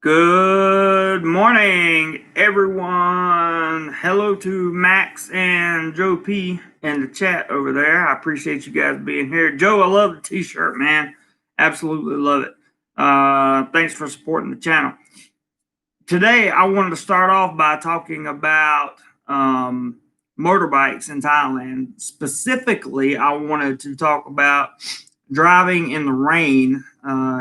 Good morning, everyone. Hello to Max and Joe P in the chat over there. I appreciate you guys being here. Joe, I love the t-shirt, man. Absolutely love it. Thanks for supporting the channel. Today, I wanted to start off by talking about motorbikes in Thailand. Specifically, I wanted to talk about driving in the rain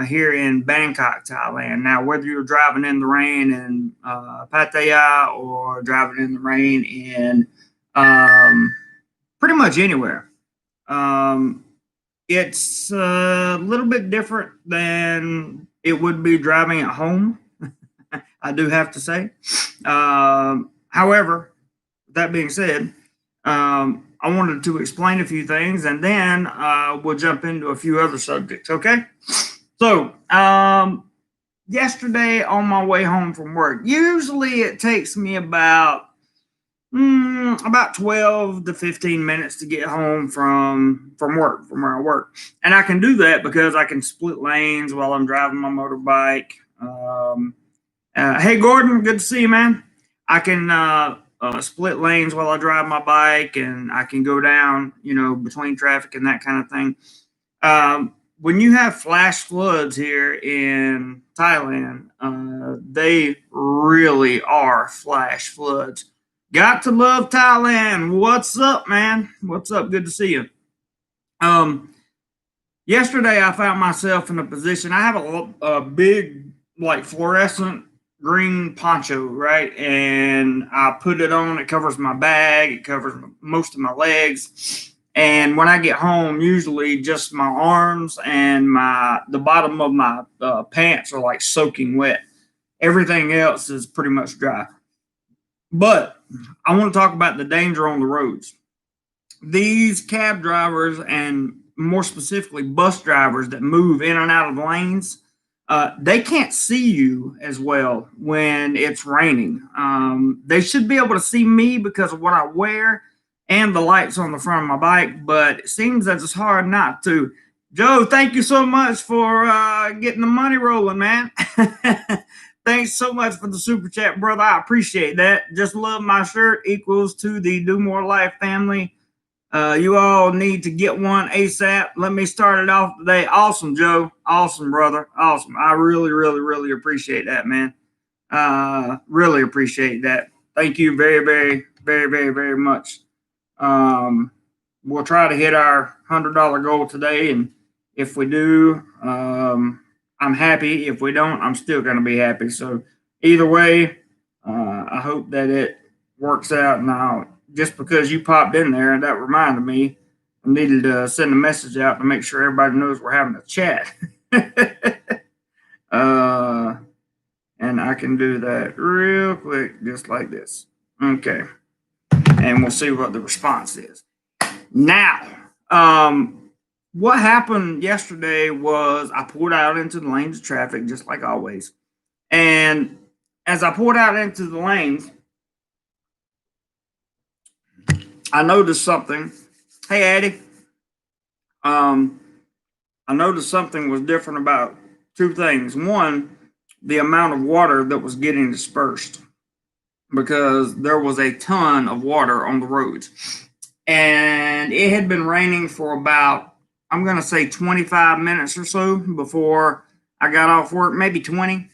here in Bangkok, Thailand. Now, whether you're driving in the rain in Pattaya or driving in the rain in pretty much anywhere, it's a little bit different than it would be driving at home, I do have to say. However, that being said, I wanted to explain a few things, and then we'll jump into a few other subjects, okay? So, yesterday on my way home from work, usually it takes me about 12 to 15 minutes to get home from work, from where I work. And I can do that because I can split lanes while I'm driving my motorbike. Hey, Gordon, good to see you, man. I can split lanes while I drive my bike, and I can go down, between traffic and that kind of thing. When you have flash floods here in Thailand, they really are flash floods. Got to love Thailand. What's up, man? What's up? Good to see you. Yesterday, I found myself in a position. I have a big, fluorescent green poncho, right? And I put it on. It covers my bag. It covers most of my legs. And when I get home, usually just my arms and the bottom of my pants are soaking wet. Everything else is pretty much dry. But I want to talk about the danger on the roads. These cab drivers, and more specifically bus drivers that move in and out of lanes, they can't see you as well when it's raining. They should be able to see me because of what I wear and the lights on the front of my bike, but it seems that it's hard not to. Joe, thank you so much for getting the money rolling, man. Thanks so much for the super chat, brother. I appreciate that. Just love my shirt equals to the DoMoreLife family. You all need to get one ASAP. Let me start it off today. Awesome, Joe. Awesome, brother. Awesome. I really, really, really appreciate that, man. Really appreciate that. Thank you very, very, very, very, very much. We'll try to hit our $100 goal today, and if we do, I'm happy. If we don't, I'm still going to be happy. So either way, I hope that it works out. Now, just because you popped in there, that reminded me I needed to send a message out to make sure everybody knows we're having a chat. And I can do that real quick, just like this. Okay. And we'll see what the response is. Now, what happened yesterday was I pulled out into the lanes of traffic, just like always. And as I pulled out into the lanes, I noticed something. Hey, Addie. I noticed something was different about two things. One, the amount of water that was getting dispersed, because there was a ton of water on the roads. And it had been raining for about, I'm going to say 25 minutes or so before I got off work, maybe 20.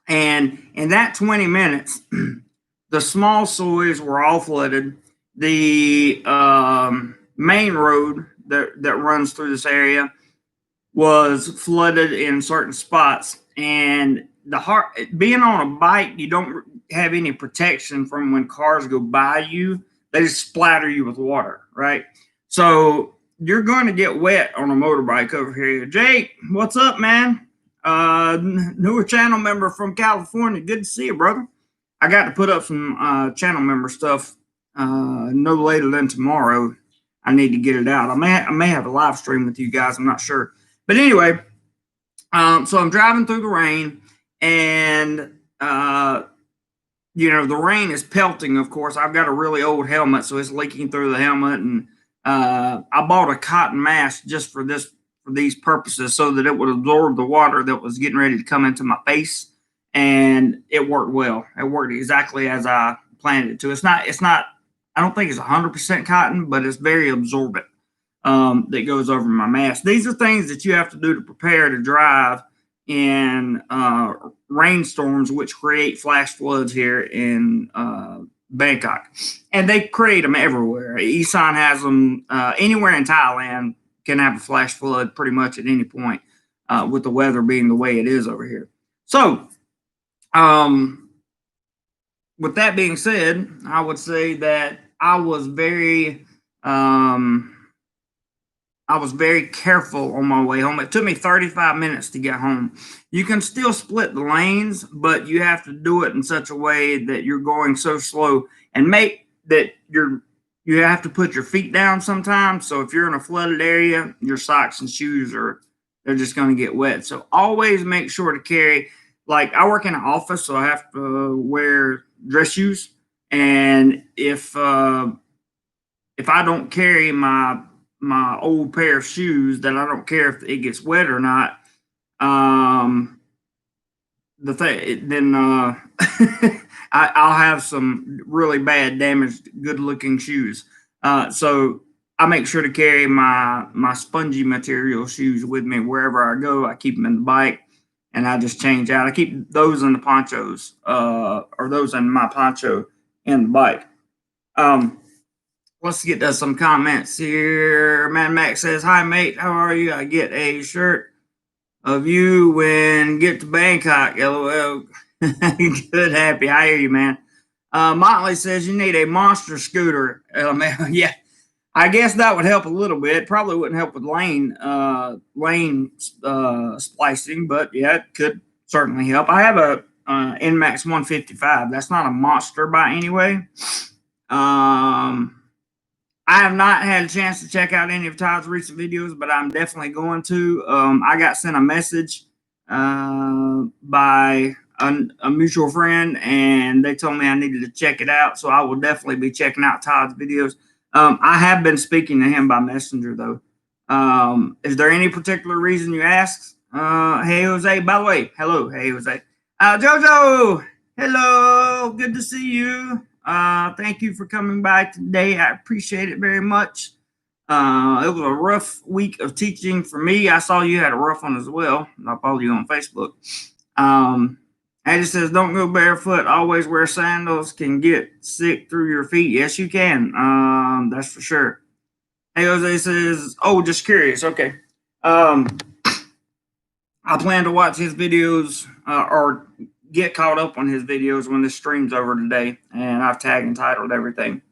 And in that 20 minutes, the small soils were all flooded. The main road that runs through this area was flooded in certain spots. And being on a bike, you don't have any protection from when cars go by you. They just splatter you with water, right? So you're going to get wet on a motorbike over here. Jake, what's up, man? Newer channel member from California. Good to see you, brother. I got to put up some channel member stuff no later than tomorrow. I need to get it out. I may have a live stream with you guys. I'm not sure. But anyway, so I'm driving through the rain, and the rain is pelting, of course. I've got a really old helmet, so it's leaking through the helmet. And I bought a cotton mask just for these purposes, so that it would absorb the water that was getting ready to come into my face and it worked well. It worked exactly as I planned it to. It's not. I don't think it's 100% cotton, but it's very absorbent. That goes over my mask. These are things that you have to do to prepare to drive in rainstorms, which create flash floods here in Bangkok. And they create them everywhere. Isan has them anywhere in Thailand can have a flash flood pretty much at any point with the weather being the way it is over here. So, with that being said, I would say that I was very careful on my way home. It took me 35 minutes to get home. You can still split the lanes, but you have to do it in such a way that you're going so slow and make that you have to put your feet down sometimes. So if you're in a flooded area, your socks and shoes they're just going to get wet. So always make sure to carry, like I work in an office, so I have to wear dress shoes. And if I don't carry my old pair of shoes, that I don't care if it gets wet or not, then I'll have some really bad damaged good looking shoes. So I make sure to carry my spongy material shoes with me wherever I go. I keep them in the bike and I just change out. I keep those in the ponchos, or those in my poncho in the bike. Let's get to some comments here. Mad Max says, "Hi, mate. How are you? I get a shirt of you when get to Bangkok. LOL." Good, happy. I hear you, man. Motley says, "You need a monster scooter." Yeah, I guess that would help a little bit. Probably wouldn't help with lane splicing, but yeah, it could certainly help. I have a NMAX 155. That's not a monster by any way. I have not had a chance to check out any of Todd's recent videos, but I'm definitely going to. I got sent a message by a mutual friend, and they told me I needed to check it out. So I will definitely be checking out Todd's videos. I have been speaking to him by Messenger, though. Is there any particular reason you ask? Hey, Jose. By the way, hello. Hey, Jose. Jojo, hello. Good to see you. Thank you for coming by today. I appreciate it very much. It was a rough week of teaching for me. I saw you had a rough one as well. I followed you on Facebook. Eddie says, "Don't go barefoot. Always wear sandals. Can get sick through your feet." Yes, you can. That's for sure. Hey, Jose says, "Oh, just curious." Okay. I plan to watch his videos or get caught up on his videos when this stream's over today, and I've tagged and titled everything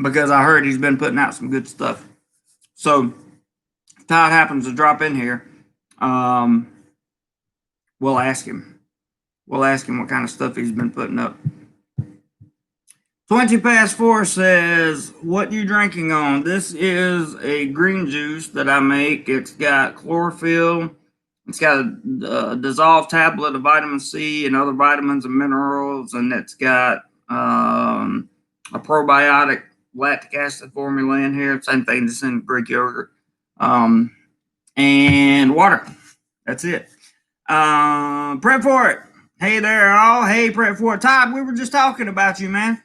because I heard he's been putting out some good stuff. So if Todd happens to drop in here, we'll ask him. We'll ask him what kind of stuff he's been putting up. 20 past 4 says, "What you drinking on?" This is a green juice that I make. It's got chlorophyll. It's got a dissolved tablet of vitamin C and other vitamins and minerals, and it's got a probiotic lactic acid formula in here. Same thing that's in Greek yogurt. And water. That's it. Prep for it. Hey there, all. Hey, prep for it. Todd, we were just talking about you, man.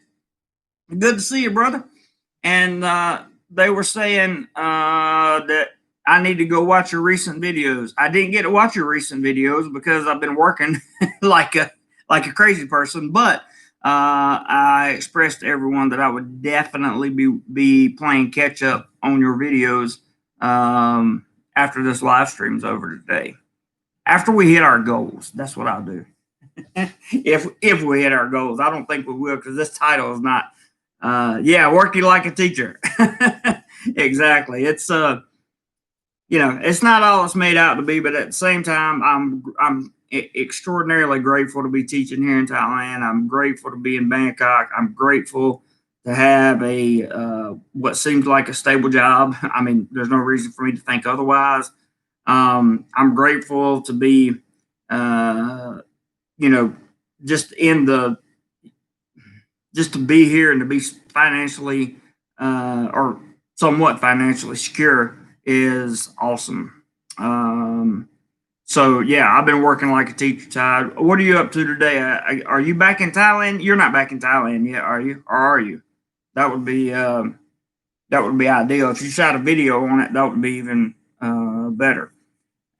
Good to see you, brother. And they were saying that I need to go watch your recent videos. I didn't get to watch your recent videos because I've been working like a crazy person. But I expressed to everyone that I would definitely be playing catch up on your videos after this live stream's over today. After we hit our goals, that's what I'll do. if we hit our goals, I don't think we will because this title is not. Working like a teacher. Exactly. It's it's not all it's made out to be, but at the same time, I'm extraordinarily grateful to be teaching here in Thailand. I'm grateful to be in Bangkok. I'm grateful to have a what seems like a stable job. I mean, there's no reason for me to think otherwise. I'm grateful to be just to be here and to be financially or somewhat financially secure is awesome. So yeah, I've been working like a teacher, Todd. What are you up to today? Are you back in Thailand? You're not back in Thailand yet, are you? Or are you? That would be ideal. If you shot a video on it, that would be even better.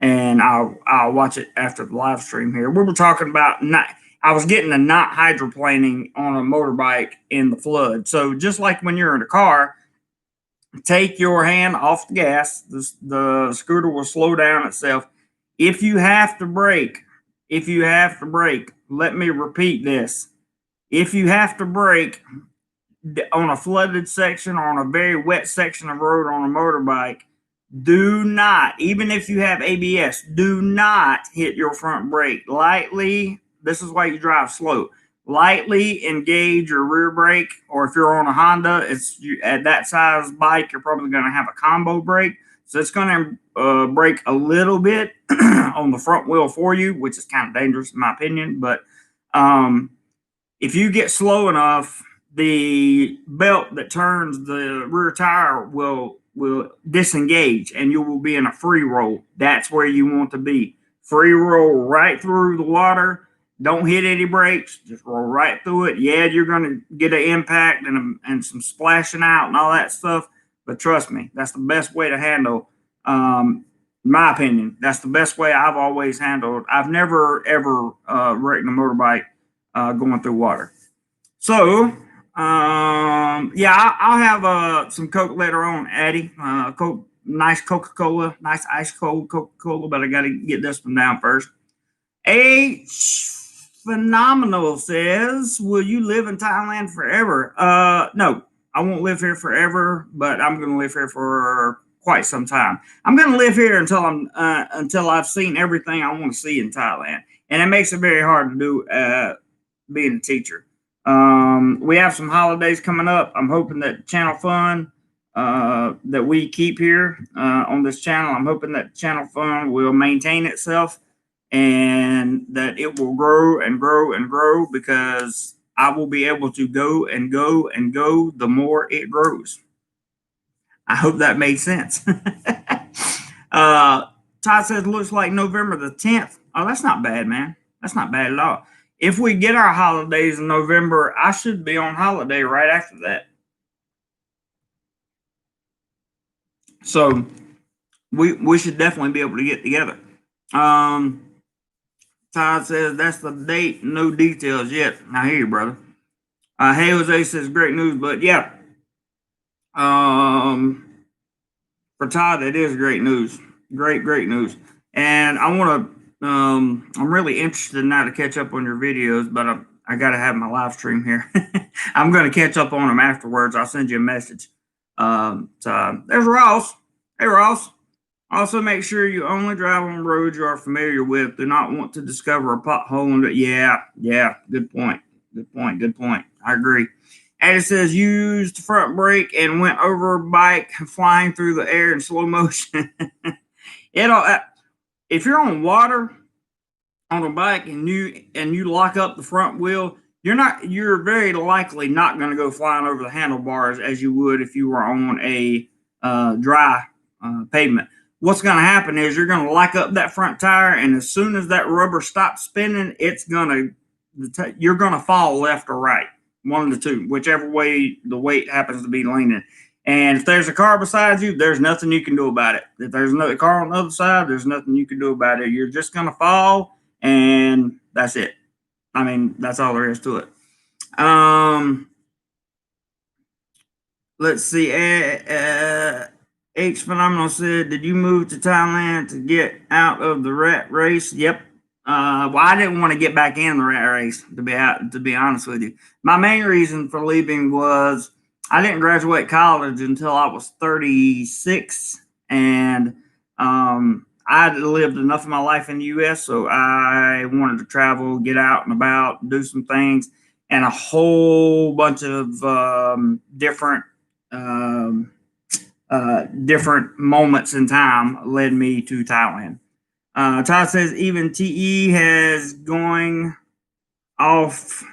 And I'll watch it after the live stream here. We were talking about not. I was getting a not hydroplaning on a motorbike in the flood. So just like when you're in a car, take your hand off the gas. The scooter will slow down itself. If you have to brake, let me repeat this. If you have to brake on a flooded section or on a very wet section of road on a motorbike, do not, even if you have ABS, do not hit your front brake lightly. This is why you drive slow. Lightly engage your rear brake, or if you're on a Honda, at that size bike, you're probably going to have a combo brake. So it's going to brake a little bit on the front wheel for you, which is kind of dangerous in my opinion. But if you get slow enough, the belt that turns the rear tire will disengage and you will be in a free roll. That's where you want to be. Free roll right through the water. Don't hit any brakes. Just roll right through it. Yeah, you're going to get an impact and some splashing out and all that stuff. But trust me, that's the best way to handle. In my opinion, that's the best way I've always handled. I've never ever wrecked a motorbike going through water. So yeah, I'll have some Coke later on, Addy. Coke, nice Coca-Cola, nice ice cold Coca-Cola, but I got to get this one down first. H Phenomenal says, will you live in Thailand forever? No, I won't live here forever, but I'm going to live here for quite some time. I'm going to live here until I've seen everything I want to see in Thailand, and it makes it very hard to do being a teacher. We have some holidays coming up. I'm hoping that Channel Fun that we keep here on this channel, I'm hoping that Channel Fun will maintain itself and that it will grow and grow and grow, because I will be able to go and go and go the more it grows. I hope that made sense. Todd says, looks like November the 10th. Oh, that's not bad, man. That's not bad at all. If we get our holidays in November, I should be on holiday right after that. So we should definitely be able to get together. Todd says, that's the date, no details yet. I hear you, brother. Hey Jose says, great news, but yeah. For Todd, it is great news. Great news. And I want to, I'm really interested now to catch up on your videos, but I got to have my live stream here. I'm going to catch up on them afterwards. I'll send you a message. So there's Ross. Hey, Ross. Also, make sure you only drive on roads you are familiar with. Do not want to discover a pothole. Yeah. Good point. I agree. And it says, used front brake and went over bike flying through the air in slow motion. If you're on water on a bike and you lock up the front wheel, you're very likely not going to go flying over the handlebars as you would if you were on a dry pavement. What's going to happen is you're going to lock up that front tire, and as soon as that rubber stops spinning, you're going to fall left or right, one of the two, whichever way the weight happens to be leaning. And if there's a car beside you, there's nothing you can do about it. If there's another car on the other side, there's nothing you can do about it. You're just going to fall, and that's it. I mean, that's all there is to it. Let's see. H Phenomenal said, did you move to Thailand to get out of the rat race? Yep. Well, I didn't want to get back in the rat race, to be honest with you. My main reason for leaving was I didn't graduate college until I was 36, and I lived enough of my life in the U.S., so I wanted to travel, get out and about, do some things, and a whole bunch of different moments in time led me to Thailand. Todd says, even TE has going off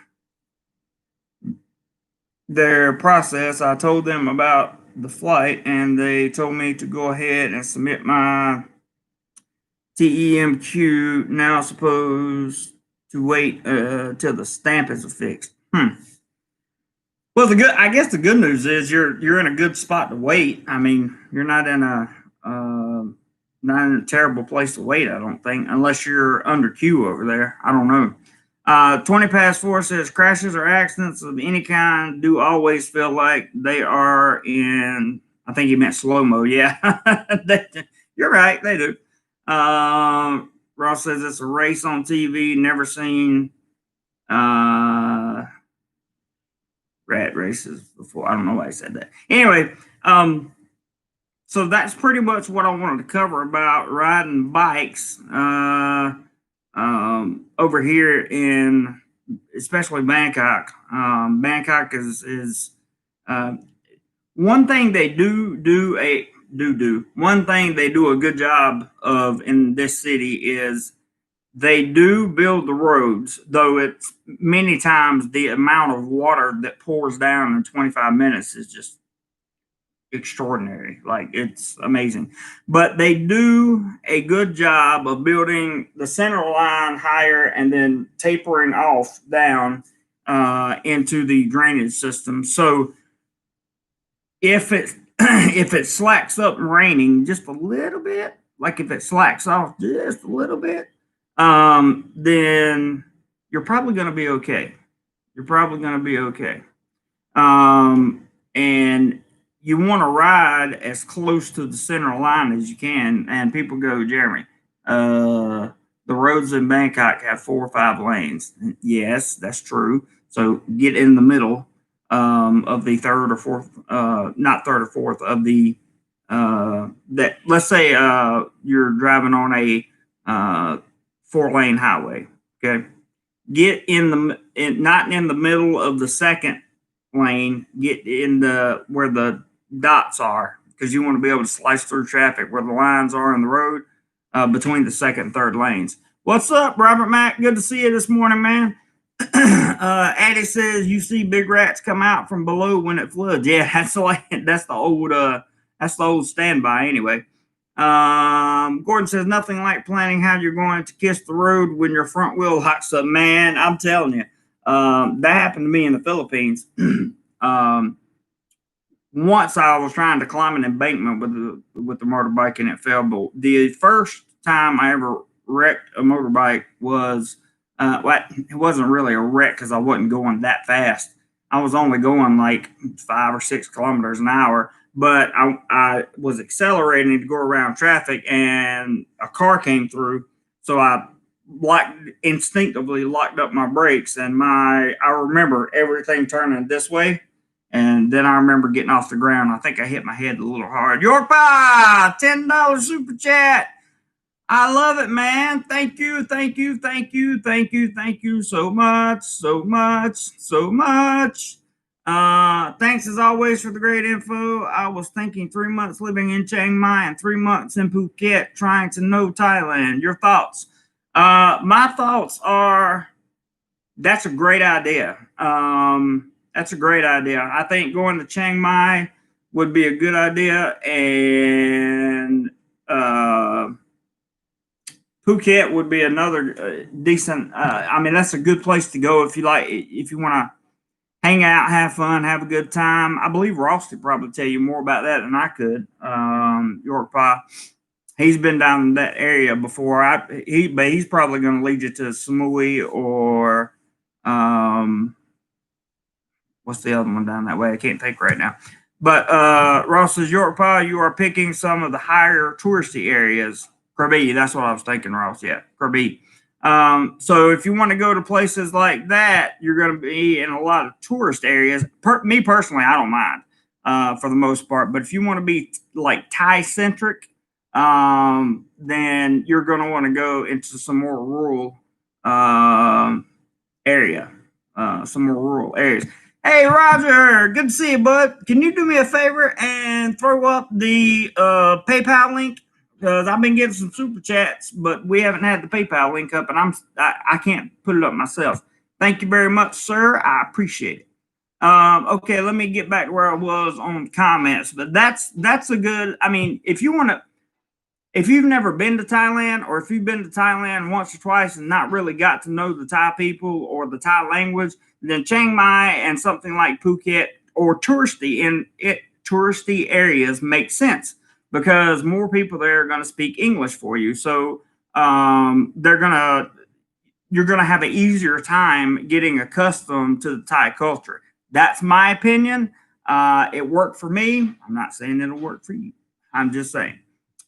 their process. I told them about the flight, and they told me to go ahead and submit my TEMQ now supposed to wait till the stamp is affixed. Well, I guess the good news is you're in a good spot to wait. I mean, you're not in a terrible place to wait. I don't think, unless you're under queue over there. I don't know. 20 past 4 says crashes or accidents of any kind do always feel like they are in. I think he meant slow mo. Yeah, you're right. They do. Ross says it's a race on TV. Never seen rat races before. I don't know why I said that. Anyway, so that's pretty much what I wanted to cover about riding bikes over here in especially Bangkok. Bangkok is one thing they one thing they do a good job of in this city is they do build the roads, though it's many times the amount of water that pours down in 25 minutes is just extraordinary. Like, it's amazing. But they do a good job of building the center line higher and then tapering off down into the drainage system. So if it if it slacks up raining just a little bit, like if it slacks off just a little bit, then you're probably going to be okay. You're probably going to be okay. And you want to ride as close to the center line as you can. And people go, Jeremy, the roads in Bangkok have 4 or 5 lanes. Yes, that's true. So get in the middle of the third or fourth, not third or fourth of the that. Let's say you're driving on a 4-lane highway. Okay, get not in the middle of the second lane. Get in the where the dots are, because you want to be able to slice through traffic where the lines are in the road between the second and third lanes. What's up, Robert Mack? Good to see you this morning, man. Addie says you see big rats come out from below when it floods. Yeah, that's the old standby anyway. Gordon says nothing like planning how you're going to kiss the road when your front wheel hocks up. Man, I'm telling you, that happened to me in the Philippines. Once I was trying to climb an embankment with the motorbike and it fell. But the first time I ever wrecked a motorbike was it wasn't really a wreck because I wasn't going that fast. I was only going like 5 or 6 kilometers an hour, but I was accelerating to go around traffic, and a car came through. So I instinctively locked up my brakes, and I remember everything turning this way. And then I remember getting off the ground. I think I hit my head a little hard. York Pie, $10 super chat. I love it, man. Thank you so much. Thanks as always for the great info. I was thinking 3 months living in Chiang Mai and 3 months in Phuket trying to know Thailand. Your thoughts? My thoughts are that's a great idea. That's a great idea. I think going to Chiang Mai would be a good idea, and Phuket would be another decent. I mean, that's a good place to go if you want to hang out, have fun, have a good time. I believe Ross could probably tell you more about that than I could. York Pie, he's been down in that area before. But he's probably going to lead you to Samui or what's the other one down that way? I can't think right now. But Ross says, York Pie, you are picking some of the higher touristy areas. Krabi, that's what I was thinking, Ross. Yeah, Krabi. So if you want to go to places like that, you're going to be in a lot of tourist areas. Me personally, I don't mind for the most part. But if you want to be like Thai-centric, then you're going to want to go into some more rural area, some more rural areas. Hey, Roger, good to see you, bud. Can you do me a favor and throw up the PayPal link? Because I've been getting some super chats, but we haven't had the PayPal link up, and I can't put it up myself. Thank you very much, sir. I appreciate it. Okay, let me get back to where I was on comments. But that's a good. I mean, if you want to, if you've never been to Thailand, or if you've been to Thailand once or twice and not really got to know the Thai people or the Thai language, then Chiang Mai and something like Phuket or touristy areas make sense because more people there are going to speak English for you. So they're gonna you're going to have an easier time getting accustomed to the Thai culture. That's my opinion. It worked for me. I'm not saying it'll work for you. I'm just saying.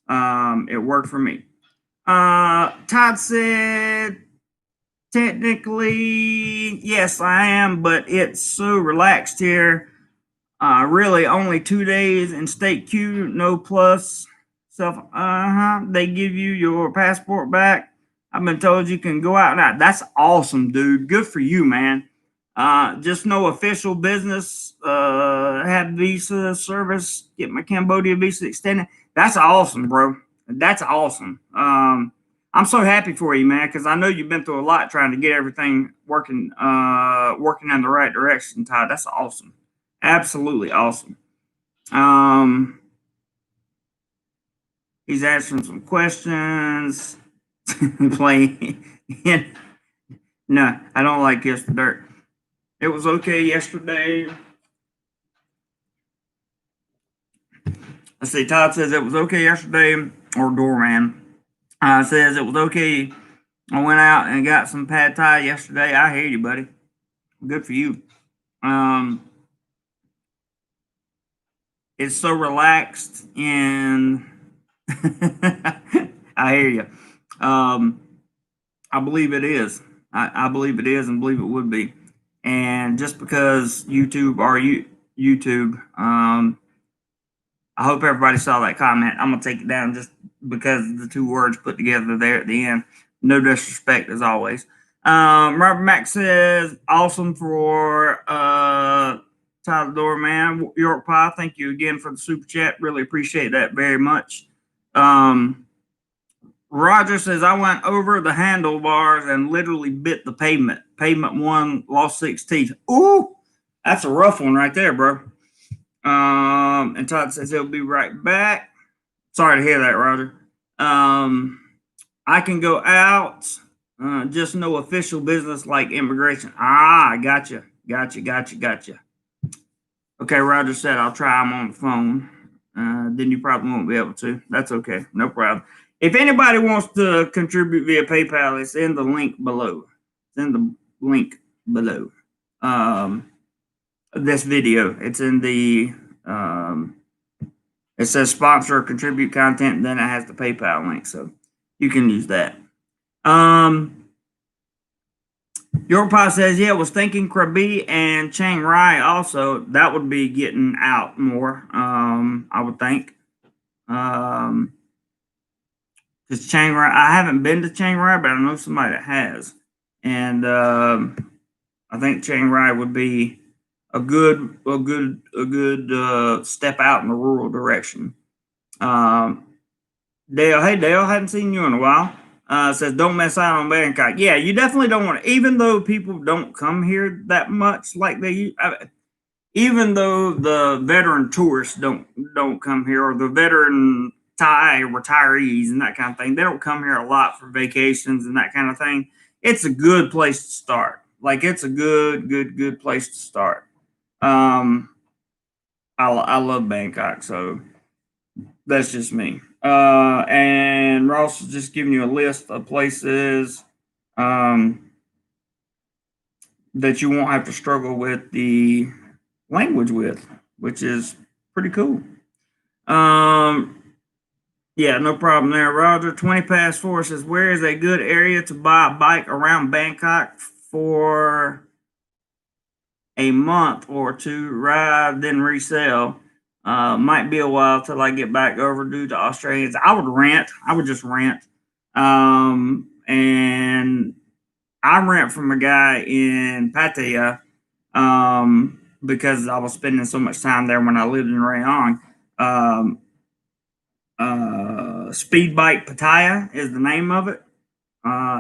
It worked for me. Todd said, technically, yes, I am, but it's so relaxed here. Really, only 2 days in state queue, no plus stuff. They give you your passport back. I've been told you can go out now. That's awesome, dude. Good for you, man. Just no official business. Had visa service. Get my Cambodia visa extended. That's awesome, bro. That's awesome. I'm so happy for you, man, because I know you've been through a lot trying to get everything working in the right direction, Todd. That's awesome. Absolutely awesome. He's answering some questions. Playing. No, I don't like Kiss the Dirt. It was okay yesterday. Let's see. Todd says it was okay yesterday, or Doorman says it was okay. I went out and got some pad thai yesterday. I hear you, buddy. Good for you. It's so relaxed and I hear you. I believe it is. I believe it is and believe it would be. And just because YouTube or YouTube, I hope everybody saw that comment. I'm gonna take it down just because of the two words put together there at the end. No disrespect as always. Robert Mack says, awesome for Tyler Doorman. York Pie, thank you again for the super chat. Really appreciate that very much. Roger says, I went over the handlebars and literally bit the pavement. Pavement 1, lost 6 teeth. Ooh, that's a rough one right there, bro. And Todd says he'll be right back. Sorry to hear that, Roger. I can go out, just no official business like immigration. Gotcha. Okay, Roger said I'll try him on the phone. Then you probably won't be able to. That's okay. No problem. If anybody wants to contribute via PayPal, it's in the link below. It's in the link below. This video. It's in the it says sponsor or contribute content, and then it has the PayPal link, so you can use that. Your Pie says, yeah, was thinking Krabi and Chiang Rai also. That would be getting out more, I would think. Because Chiang Rai, I haven't been to Chiang Rai, but I know somebody that has. And I think Chiang Rai would be a good step out in the rural direction. Dale, hey Dale, hadn't seen you in a while. Says don't mess out on Bangkok. Yeah, you definitely don't want to. Even though people don't come here that much, like they, even though the veteran tourists don't come here, or the veteran Thai retirees and that kind of thing, they don't come here a lot for vacations and that kind of thing. It's a good place to start. Like it's a good place to start. I love Bangkok, so that's just me. And Ross is just giving you a list of places that you won't have to struggle with the language with, which is pretty cool. Yeah, no problem there, Roger. 20 past 4 says, where is a good area to buy a bike around Bangkok for a month or two, ride, then resell? Might be a while till I get back over due to Australians. I would just rent. And I rent from a guy in Pattaya because I was spending so much time there when I lived in Rayong. Speed Bike Pattaya is the name of it.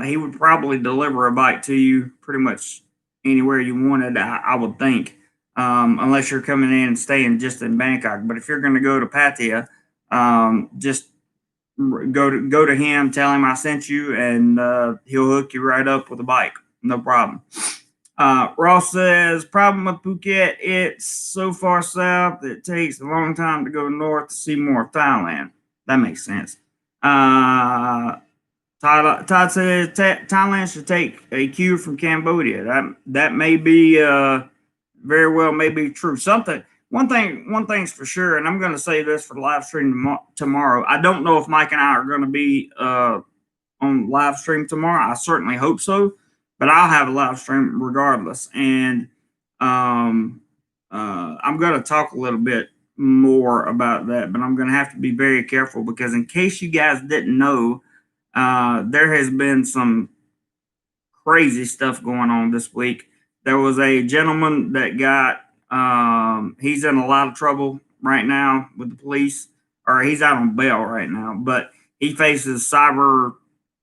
He would probably deliver a bike to you pretty much anywhere you wanted, I would think, unless you're coming in and staying just in Bangkok. But if you're going to go to Pattaya, just go to him, tell him I sent you, and he'll hook you right up with a bike. No problem. Ross says, problem with Phuket, it's so far south, it takes a long time to go north to see more of Thailand. That makes sense. Todd says, Thailand should take a cue from Cambodia. That may be very well may be true. One thing's for sure, and I'm going to say this for the live stream tomorrow. I don't know if Mike and I are going to be on live stream tomorrow. I certainly hope so, but I'll have a live stream regardless. And I'm going to talk a little bit more about that, but I'm going to have to be very careful because in case you guys didn't know, there has been some crazy stuff going on this week. There was a gentleman that got, he's in a lot of trouble right now with the police, or he's out on bail right now, but he faces cyber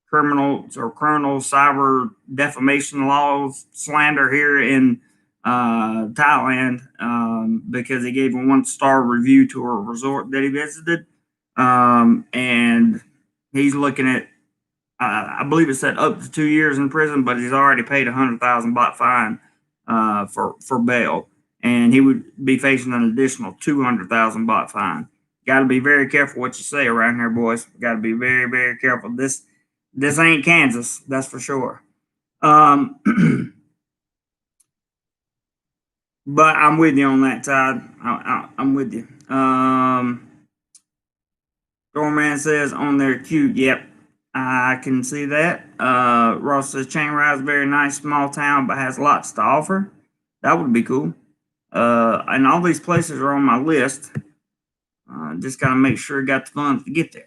criminal cyber defamation laws, slander here in Thailand, because he gave a 1-star review to a resort that he visited. And he's looking at, I believe it said up to 2 years in prison, but he's already paid 100,000 baht fine for bail, and he would be facing an additional 200,000 baht fine. Got to be very careful what you say around here, boys. Got to be very, very careful. This ain't Kansas, that's for sure. But I'm with you on that, Todd. I'm with you. Doorman says on their queue. Yep, I can see that. Ross says Chiang Rai is a very nice small town, but has lots to offer. That would be cool. And all these places are on my list. Just got to make sure I got the funds to get there.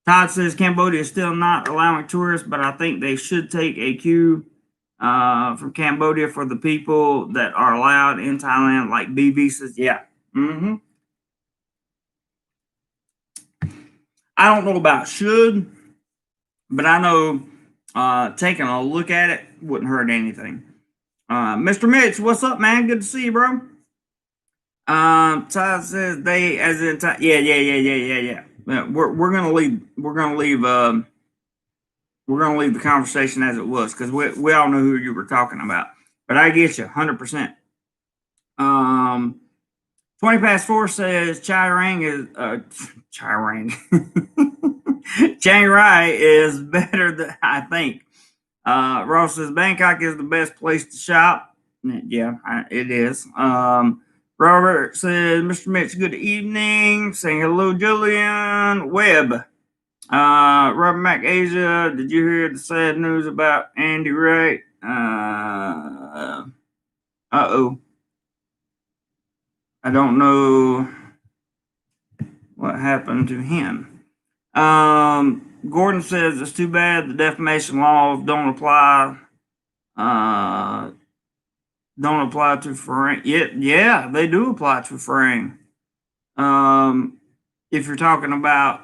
Todd says Cambodia is still not allowing tourists, but I think they should take a cue from Cambodia for the people that are allowed in Thailand, like B visas. Yeah. I don't know about should, but I know taking a look at it wouldn't hurt anything. Mr. Mitch, what's up, man? Good to see you, bro. Todd says they, as in, yeah. We're gonna leave the conversation as it was because we all know who you were talking about. But I get you 100%. 20 past 4 says Chiang Rai is better than I think. Ross says Bangkok is the best place to shop. Yeah, it is. Robert says, Mr. Mitch, good evening. Saying hello, Julian Webb. Robert Mac Asia, did you hear the sad news about Andy Wright? Uh-oh. I don't know what happened to him. Gordon says it's too bad the defamation laws don't apply to Farang. Yeah, they do apply to Farang. If you're talking about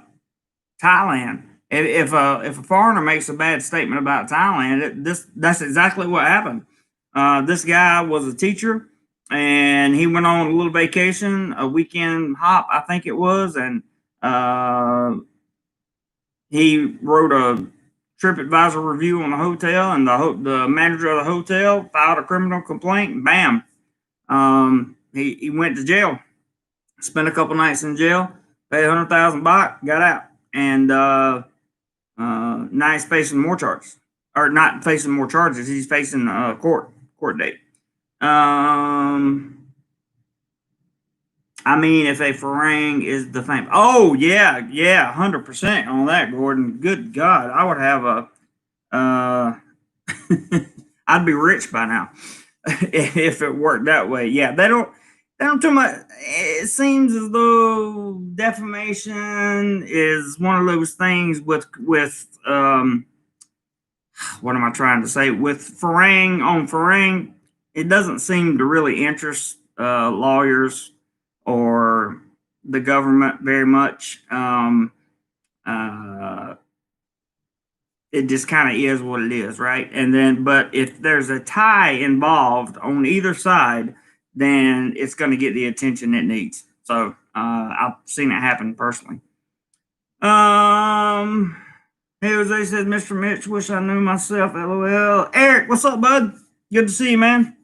Thailand, if a foreigner makes a bad statement about Thailand, that's exactly what happened. This guy was a teacher, and he went on a little vacation, a weekend hop, I think it was, and he wrote a TripAdvisor review on the hotel, and the manager of the hotel filed a criminal complaint. And bam, he went to jail, spent a couple nights in jail, paid 100,000 baht, got out, and now he's facing more charges, or not facing more charges. He's facing a court date. I mean, if a Farang is the fame. Oh, yeah, 100% on that, Gordon. Good God, I would have I'd be rich by now if it worked that way. Yeah, they don't too much. It seems as though defamation is one of those things with what am I trying to say? With Farang, it doesn't seem to really interest lawyers or the government very much. It just kind of is what it is, right? And then, but if there's a tie involved on either side, then it's going to get the attention it needs. So I've seen it happen personally. Hey, Jose says, Mr. Mitch, wish I knew myself. LOL. Eric, what's up, bud? Good to see you, man.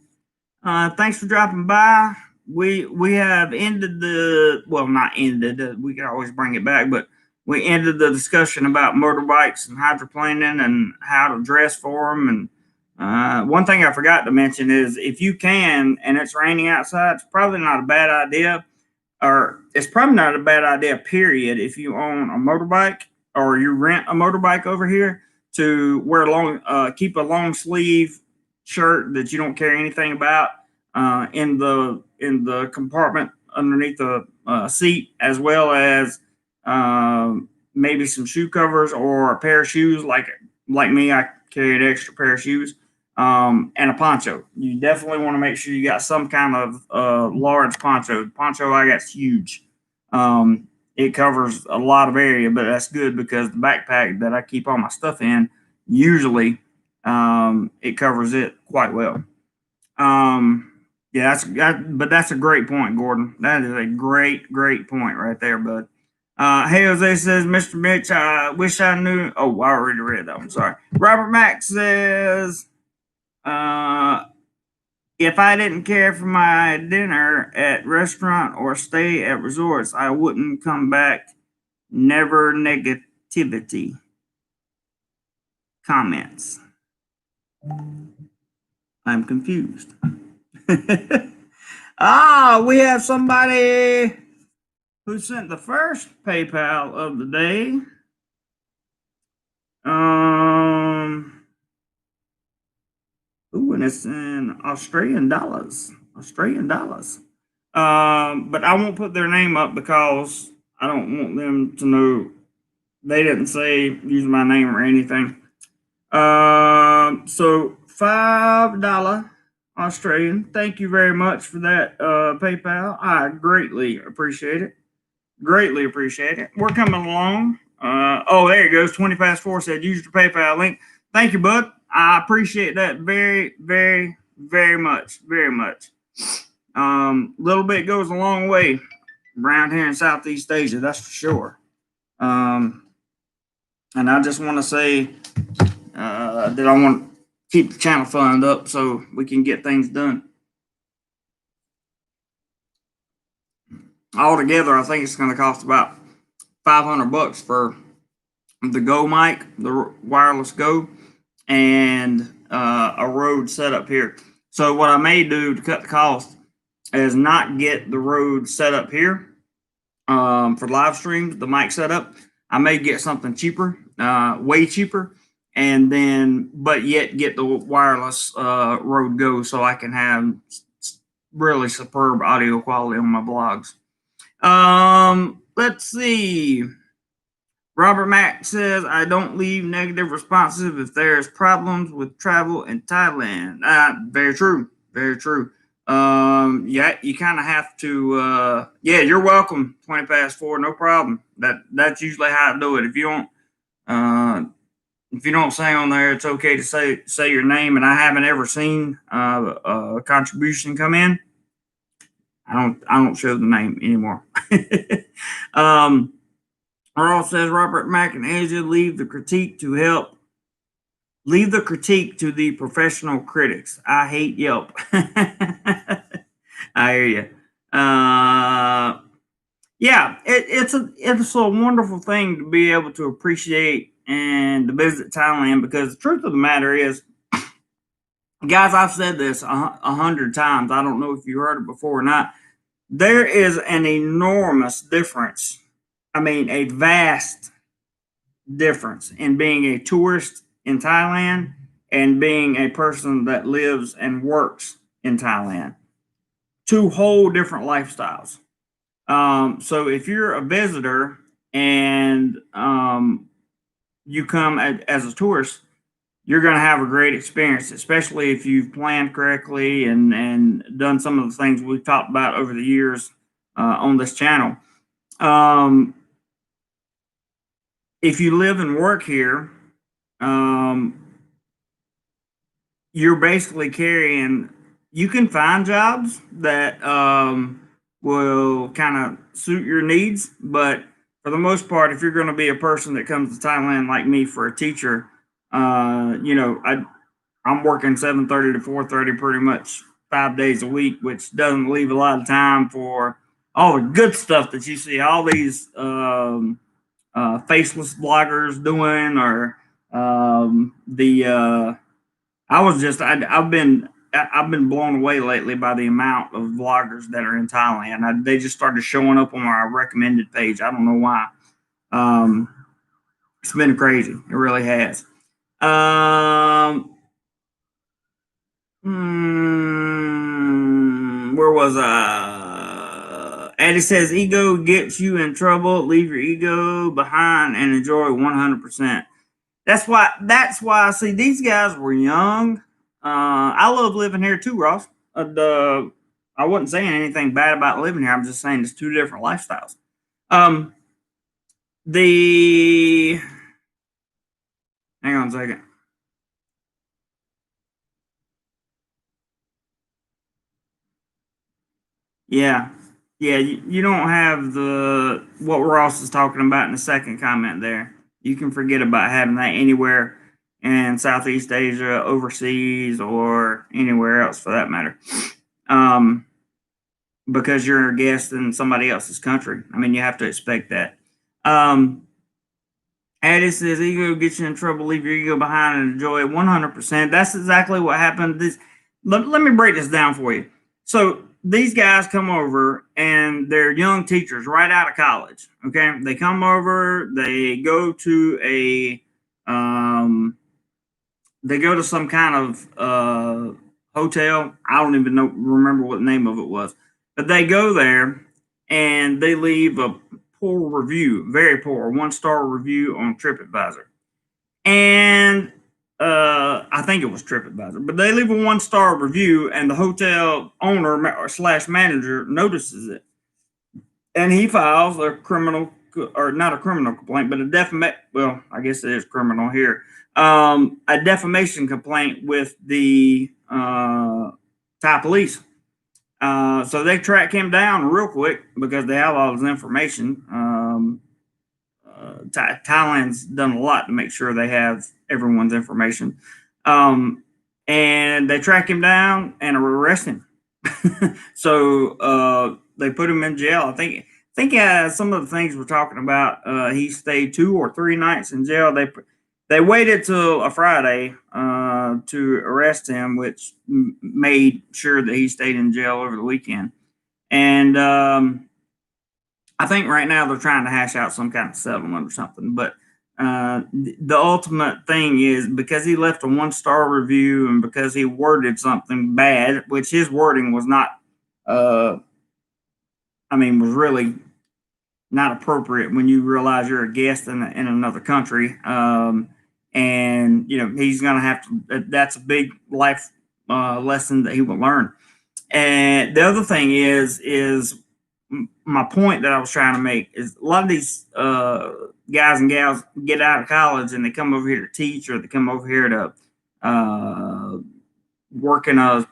Thanks for dropping by. We have ended the not ended. We can always bring it back, but we ended the discussion about motorbikes and hydroplaning and how to dress for them. And one thing I forgot to mention is if you can and it's raining outside, it's probably not a bad idea, or it's probably not a bad idea, period, if you own a motorbike or you rent a motorbike over here, to wear keep a long sleeve shirt that you don't care anything about in the compartment underneath the seat, as well as maybe some shoe covers or a pair of shoes. Like me, I carry an extra pair of shoes, and a poncho. You definitely want to make sure you got some kind of large poncho. The poncho I got's huge. It covers a lot of area, but that's good because the backpack that I keep all my stuff in, usually it covers it quite well. Yeah, but that's a great point, Gordon. That is a great point right there, bud. Hey, Jose says, Mr. Mitch, I wish I knew. Oh, I already read that one. Sorry. Robert Mack says, if I didn't care for my dinner at restaurant or stay at resorts, I wouldn't come back. Never negativity. Comments. I'm confused. We have somebody who sent the first PayPal of the day. And it's in Australian dollars. But I won't put their name up because I don't want them to know. They didn't say use my name or anything. So $5 Australian. Thank you very much for that, PayPal. I greatly appreciate it. We're coming along. There it goes. 20 past 4 said use your PayPal link. Thank you, bud. I appreciate that very, very, very much. Little bit goes a long way around here in Southeast Asia, that's for sure. And I just want to say that I want to keep the channel fund up so we can get things done. Altogether, I think it's going to cost about $500 for the Go mic, the wireless Go, and a Rode setup here. So what I may do to cut the cost is not get the Rode setup here for live streams, the mic setup. I may get something cheaper, way cheaper, and then but yet get the wireless Rode Go so I can have really superb audio quality on my blogs. Let's see. Robert Mack says, I don't leave negative responses if there's problems with travel in Thailand. Very true. Yeah, you kind of have to, you're welcome. 20 past 4, no problem. That's usually how I do it. If you don't say on there, it's okay to say your name, and I haven't ever seen a contribution come in. I don't show the name anymore. Earl says, Robert Mack in Asia, leave the critique to the professional critics. I hate Yelp. I hear you. It's a wonderful thing to be able to appreciate and to visit Thailand, because the truth of the matter is, guys, I've said this 100 times. I don't know if you heard it before or not. There is an enormous difference. I mean, a vast difference in being a tourist in Thailand and being a person that lives and works in Thailand. Two whole different lifestyles. So if you're a visitor and you come as a tourist, you're going to have a great experience, especially if you've planned correctly and done some of the things we've talked about over the years on this channel. If you live and work here, you're basically carrying, you can find jobs that will kind of suit your needs, but for the most part, if you're going to be a person that comes to Thailand like me for a teacher, I'm working 7:30 to 4:30 pretty much 5 days a week, which doesn't leave a lot of time for all the good stuff that you see all these faceless bloggers doing, or the I've been blown away lately by the amount of vloggers that are in Thailand. They just started showing up on our recommended page. I don't know why. Um, it's been crazy. It really has. Where was I? Addie says ego gets you in trouble. Leave your ego behind and enjoy 100%. That's why I see these guys were young. I love living here too, Ross. I wasn't saying anything bad about living here. I'm just saying it's two different lifestyles. The hang on a second. Yeah. Yeah, you don't have the what Ross is talking about in the second comment there. You can forget about having that anywhere in Southeast Asia, overseas, or anywhere else for that matter. Because you're a guest in somebody else's country. I mean, you have to expect that. Addie says ego gets you in trouble, leave your ego behind and enjoy it 100%. That's exactly what happened. Let me break this down for you. So these guys come over and they're young teachers right out of college. Okay, they come over, they go to some kind of hotel. I don't even remember what the name of it was, but they go there and they leave a poor review, very poor, 1-star review on TripAdvisor. And I think it was TripAdvisor, but they leave a 1-star review, and the hotel owner / manager notices it, and he files a criminal, or not a criminal complaint, but well, I guess it is criminal here, a defamation complaint with the Thai police. So they track him down real quick because they have all his information. Thailand's done a lot to make sure they have everyone's information. And they track him down and arrest him. So they put him in jail. I think some of the things we're talking about, he stayed 2 or 3 nights in jail. They waited till a Friday to arrest him, which made sure that he stayed in jail over the weekend. And I think right now they're trying to hash out some kind of settlement or something. But the ultimate thing is, because he left a 1-star review and because he worded something bad, which his wording was not, was really not appropriate when you realize you're a guest in another country. And he's going to have to. That's a big life lesson that he will learn. And the other thing is my point that I was trying to make is a lot of these guys and gals get out of college and they come over here to teach, or they come over here to work in a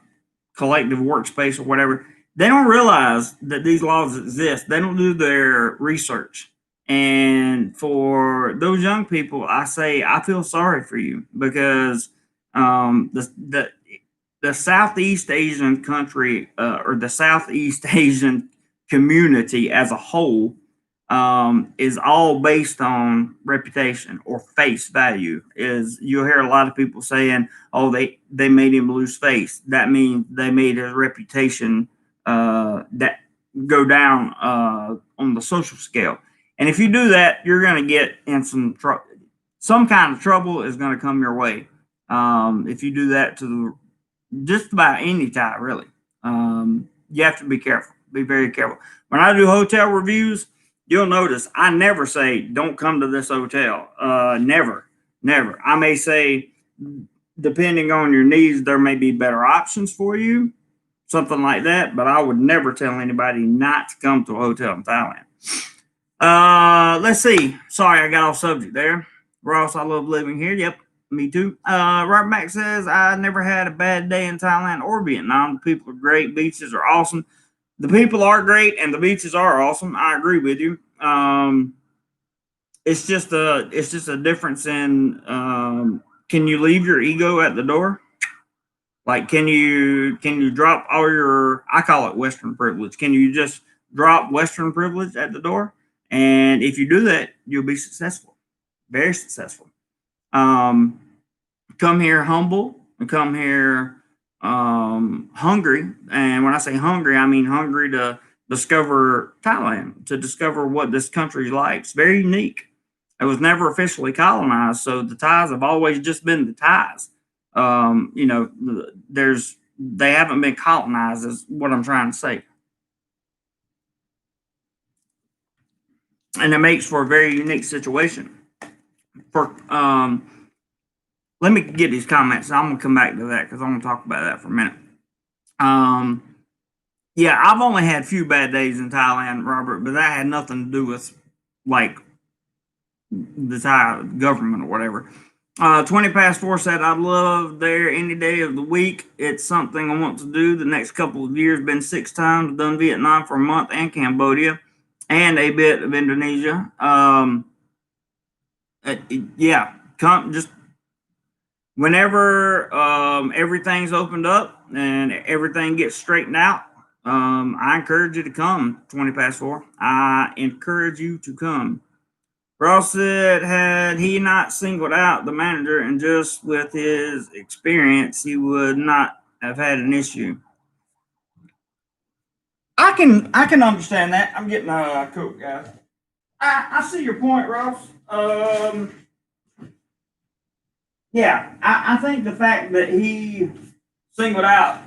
collective workspace or whatever. They don't realize that these laws exist. They don't do their research. And for those young people, I say I feel sorry for you, because the Southeast Asian country, or the Southeast Asian community as a whole, is all based on reputation or face value. You'll hear a lot of people saying, "Oh, they made him lose face." That means they made his reputation that go down on the social scale. And if you do that, you're going to get in some trouble. Some kind of trouble is going to come your way if you do that to just about any Thai, really. You have to be careful. Be very careful. When I do hotel reviews, you'll notice I never say, "Don't come to this hotel." Never. I may say, depending on your needs, there may be better options for you, something like that. But I would never tell anybody not to come to a hotel in Thailand. Let's see. Sorry, I got off subject there. Ross, I love living here. Yep, me too. Robert Mack says, I never had a bad day in Thailand or Vietnam. The people are great. Beaches are awesome. The people are great and the beaches are awesome. I agree with you. it's just a difference in can you leave your ego at the door? Like, can you drop all your, I call it Western privilege. Can you just drop Western privilege at the door? And if you do that, you'll be successful, very successful. Um, Come here humble and come here hungry. And when I say hungry, I mean hungry to discover Thailand, to discover what this country is like. It's very unique. It was never officially colonized, so the Thais have always just been the Thais. You know, they haven't been colonized, is what I'm trying to say, and it makes for a very unique situation. For let me get these comments. I'm gonna come back to that because I'm gonna talk about that for a minute. Yeah, I've only had a few bad days in Thailand, Robert, but that had nothing to do with like the Thai government or whatever. 20 past 4 said, I'd love there any day of the week. It's something I want to do the next couple of years. Been 6 times, done Vietnam for a month and Cambodia and a bit of Indonesia. Yeah, come just whenever everything's opened up and everything gets straightened out. I encourage you to come 20 past 4. I encourage you to come. Ross said, had he not singled out the manager and just with his experience, he would not have had an issue. I can understand that. I'm getting a Coke, guys. I see your point, Ross. Yeah, I think the fact that he singled out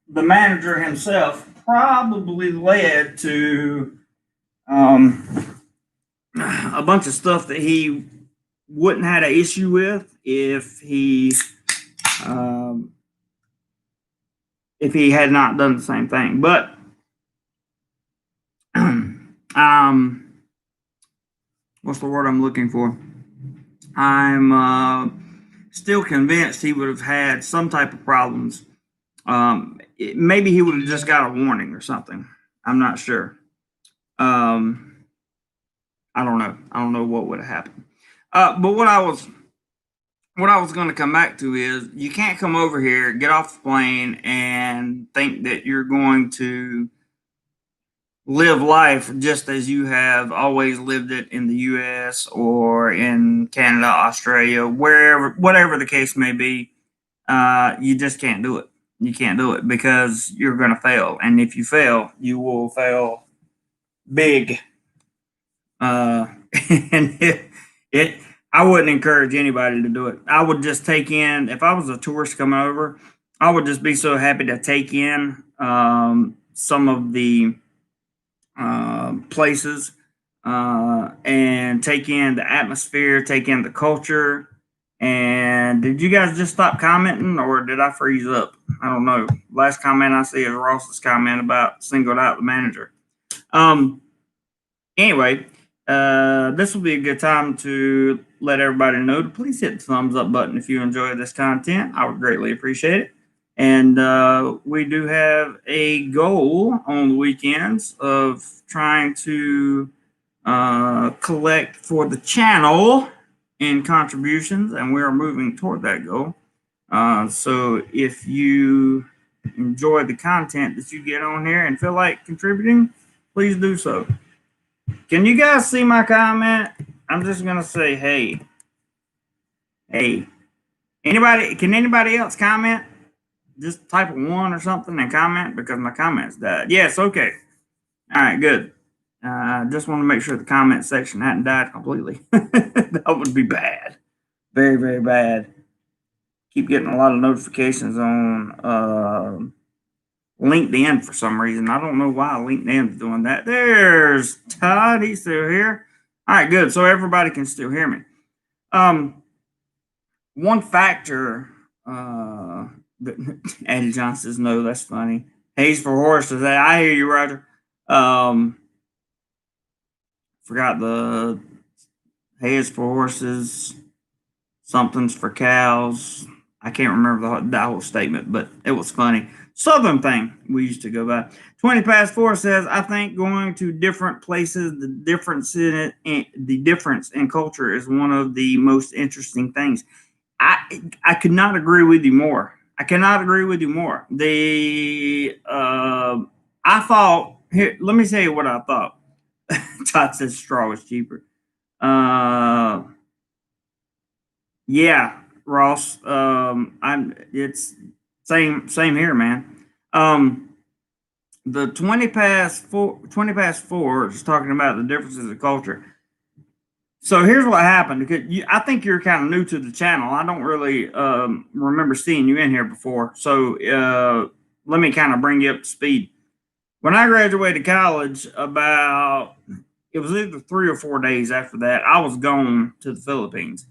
the manager himself probably led to a bunch of stuff that he wouldn't have an issue with if he had not done the same thing. But what's the word I'm looking for? I'm still convinced he would have had some type of problems. Maybe he would have just got a warning or something. I'm not sure. I don't know. I don't know what would have happened. But what I was going to come back to is you can't come over here, get off the plane, and think that you're going to live life just as you have always lived it in the U.S. or in Canada, Australia, wherever, whatever the case may be. You just can't do it. You can't do it because you're going to fail, and if you fail, you will fail big. And I wouldn't encourage anybody to do it. I would just take in, if I was a tourist coming over, I would just be so happy to take in some of the places and take in the atmosphere, take in the culture. And did you guys just stop commenting or did I freeze up? I don't know. Last comment I see is Ross's comment about singled out the manager. Anyway, this will be a good time to let everybody know to please hit the thumbs up button if you enjoy this content. I would greatly appreciate it. And we do have a goal on the weekends of trying to collect for the channel in contributions, and we are moving toward that goal. So if you enjoy the content that you get on here and feel like contributing, please do so. Can you guys see my comment? I'm just gonna say, hey. Can anybody else comment? Just type a 1 or something and comment because my comments died. Yes, okay. All right, good. Just want to make sure the comment section hadn't died completely. That would be bad. Very, very bad. Keep getting a lot of notifications on LinkedIn for some reason. I don't know why LinkedIn's doing that. There's Todd. He's still here. All right, good. So everybody can still hear me. One factor Eddie John says, no, that's funny. Hayes for horses. I hear you, Roger. Forgot the Hayes for horses. Something's for cows. I can't remember that whole statement, but it was funny. Southern thing we used to go by. 20 past 4 says, I think going to different places, the difference in culture is one of the most interesting things. I could not agree with you more. I cannot agree with you more. I thought here. Let me tell you what I thought. Todd says straw is cheaper. Uh, yeah, Ross. I'm. It's same here, man. The 20 past 4 is talking about the differences of culture. So here's what happened. I think you're kind of new to the channel. I don't really remember seeing you in here before. So let me kind of bring you up to speed. When I graduated college, it was either 3 or 4 days after that, I was gone to the Philippines.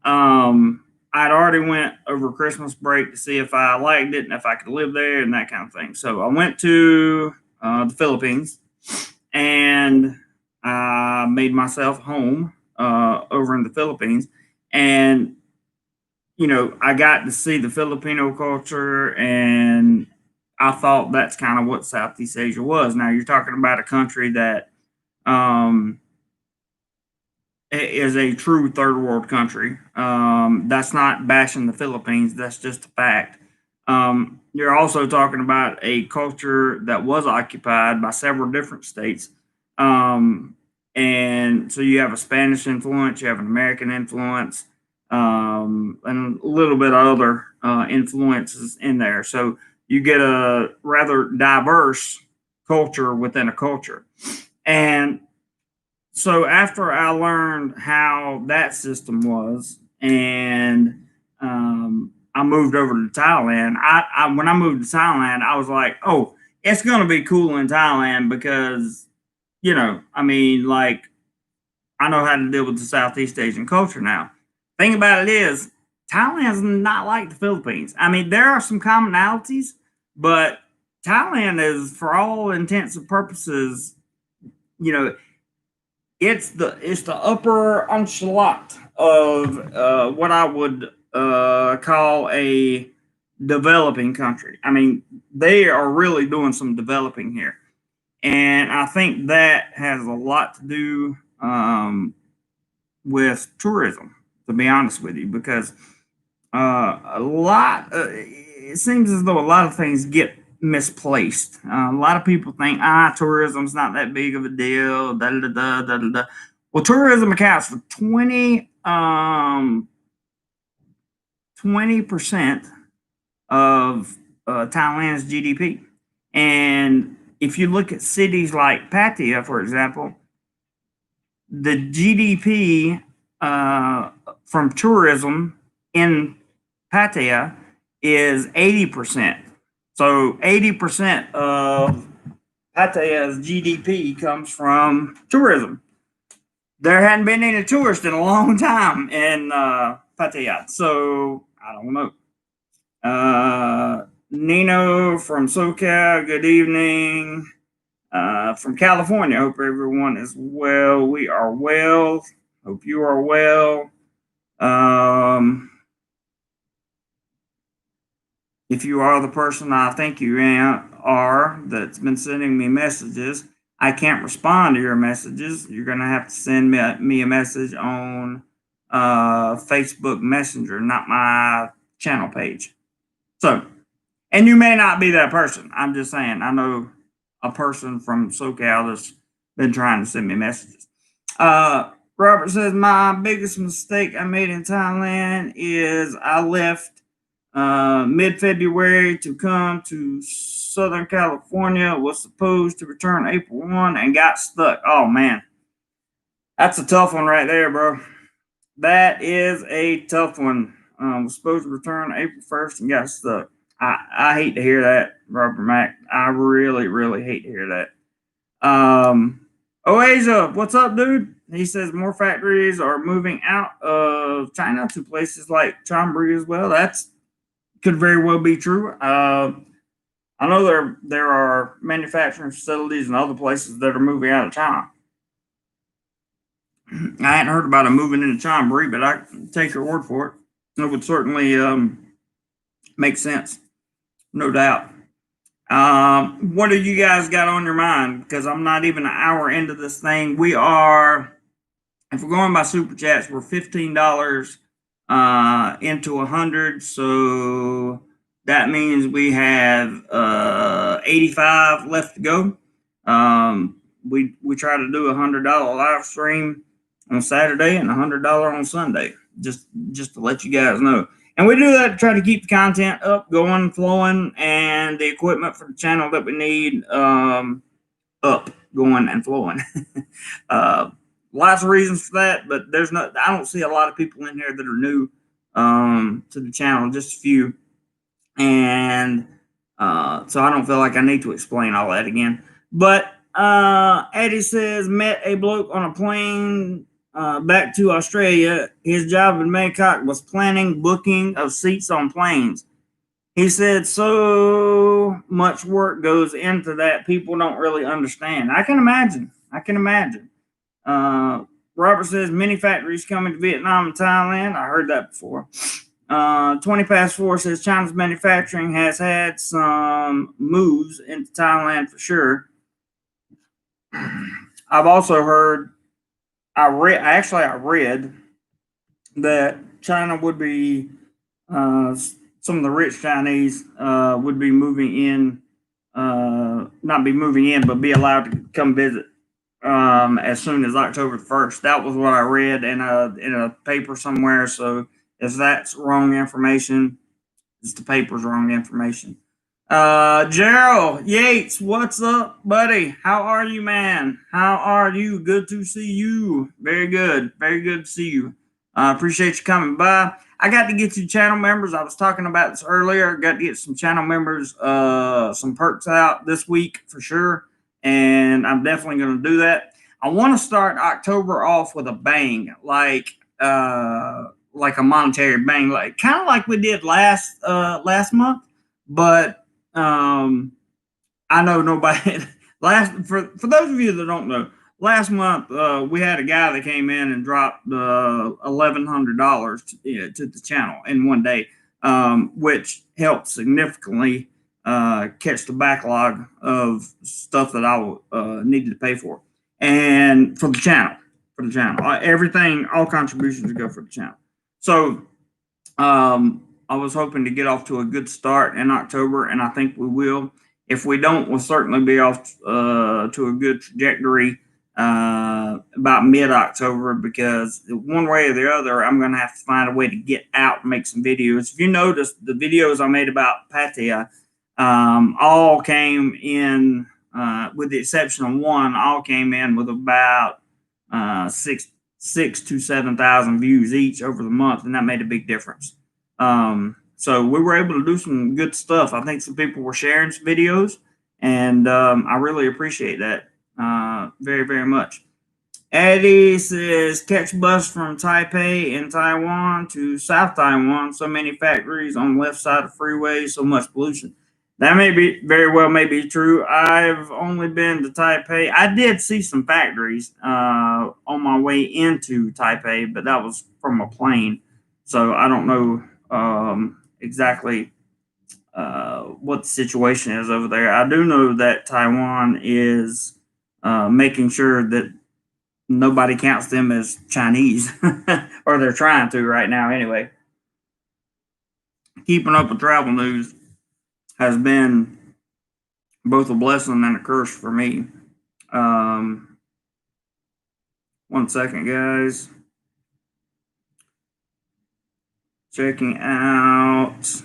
I'd already went over Christmas break to see if I liked it and if I could live there and that kind of thing. So I went to the Philippines and I made myself home over in the Philippines. And, I got to see the Filipino culture, and I thought that's kind of what Southeast Asia was. Now, you're talking about a country that um, is a true third world country. That's not bashing the Philippines, that's just a fact. You're also talking about a culture that was occupied by several different states. And so you have a Spanish influence, you have an American influence, and a little bit of other influences in there. So you get a rather diverse culture within a culture. And so after I learned how that system was, and I moved over to Thailand. When I moved to Thailand, I was like, oh, it's gonna be cool in Thailand because like I know how to deal with the Southeast Asian culture now. Thing about it is, Thailand's not like the Philippines. I mean, there are some commonalities, but Thailand is, for all intents and purposes, you know, it's the upper enchilada of what I would call a developing country. I mean, they are really doing some developing here, and I think that has a lot to do with tourism. To be honest with you, because it seems as though a lot of things get misplaced. A lot of people think tourism's not that big of a deal. Da, da, da, da, da, da. Well, tourism accounts for 20% of Thailand's GDP. And if you look at cities like Pattaya, for example, the GDP from tourism in Pattaya is 80%. So 80% of Pattaya's GDP comes from tourism. There hadn't been any tourists in a long time in Pattaya, so I don't know. Nino from SoCal, good evening. From California, hope everyone is well. We are well. Hope you are well. If you are the person I think you are that's been sending me messages, I can't respond to your messages. You're going to have to send me a message on Facebook Messenger, not my channel page. So, and you may not be that person. I'm just saying, I know a person from SoCal that's been trying to send me messages. Robert says, my biggest mistake I made in Thailand is I left mid-February to come to Southern California, was supposed to return April 1 and got stuck. Oh, man. That's a tough one right there, bro. That is a tough one. Was supposed to return April 1st and got stuck. I hate to hear that, Robert Mack. I really, really hate to hear that. Oasia, what's up, dude? He says more factories are moving out of China to places like Chonburi as well. That's could very well be true. I know there are manufacturing facilities and other places that are moving out of China. I hadn't heard about them moving into Chonburi, but I take your word for it. It would certainly make sense, no doubt. What do you guys got on your mind? Because I'm not even an hour into this thing. We are, if we're going by super chats, we're $15 into 100. So that means we have 85 left to go. We try to do $100 live stream on Saturday and $100 on Sunday. Just to let you guys know. And we do that to try to keep the content up, going, flowing, and the equipment for the channel that we need up, going, and flowing. uh, Lots of reasons for that, but I don't see a lot of people in here that are new to the channel, just a few. And so I don't feel like I need to explain all that again. But Eddie says, met a bloke on a plane back to Australia. His job in Bangkok was planning booking of seats on planes. He said so much work goes into that, people don't really understand. I can imagine. Robert says many factories coming to Vietnam and Thailand. I heard that before. 20 past 4 says China's manufacturing has had some moves into Thailand for sure. I've also heard, I read that China would be, some of the rich Chinese would be moving in, not be moving in, but be allowed to come visit as soon as October 1st. That was what I read in a paper somewhere. So if that's wrong information, it's the paper's wrong information. Gerald Yates, what's up, buddy? How are you, man? How are you? Good to see you. Very good to see you. Appreciate you coming by. I got to get you channel members. I was talking about this earlier. Got to get some channel members some perks out this week for sure, and I'm definitely going to do that. I want to start October off with a bang, like a monetary bang, like kind of like we did last month. But I know nobody. For those of you that don't know, last month we had a guy that came in and dropped $1,100 to the channel in one day, which helped significantly catch the backlog of stuff that I needed to pay for, and for the channel, everything, all contributions go for the channel. So I was hoping to get off to a good start in October, and I think we will. If we don't, we'll certainly be off to a good trajectory about mid-October, because one way or the other, I'm going to have to find a way to get out and make some videos. If you notice, the videos I made about Pattaya all came in, with the exception of one, all came in with about 6 to 7,000 views each over the month, and that made a big difference. So we were able to do some good stuff. I think some people were sharing some videos, and I really appreciate that very, very much. Eddie says, catch bus from Taipei in Taiwan to South Taiwan. So many factories on the left side of freeways, so much pollution. That may be may be true. I've only been to Taipei. I did see some factories on my way into Taipei, but that was from a plane. So I don't know exactly what the situation is over there. I do know that Taiwan is making sure that nobody counts them as Chinese, or they're trying to right now anyway. Keeping up with travel news has been both a blessing and a curse for me. 1 second, guys. Checking out a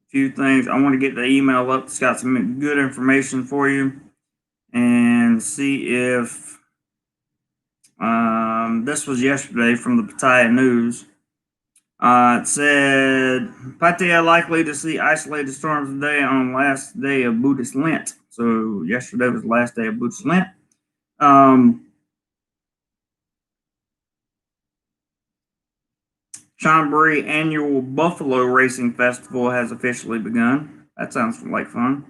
few things. I want to get the email up. It's got some good information for you, and see if this was yesterday from the Pattaya News. It said Pattaya likely to see isolated storms today on last day of Buddhist Lent. So yesterday was the last day of Buddhist Lent. Chonburi annual Buffalo Racing Festival has officially begun. That sounds like fun.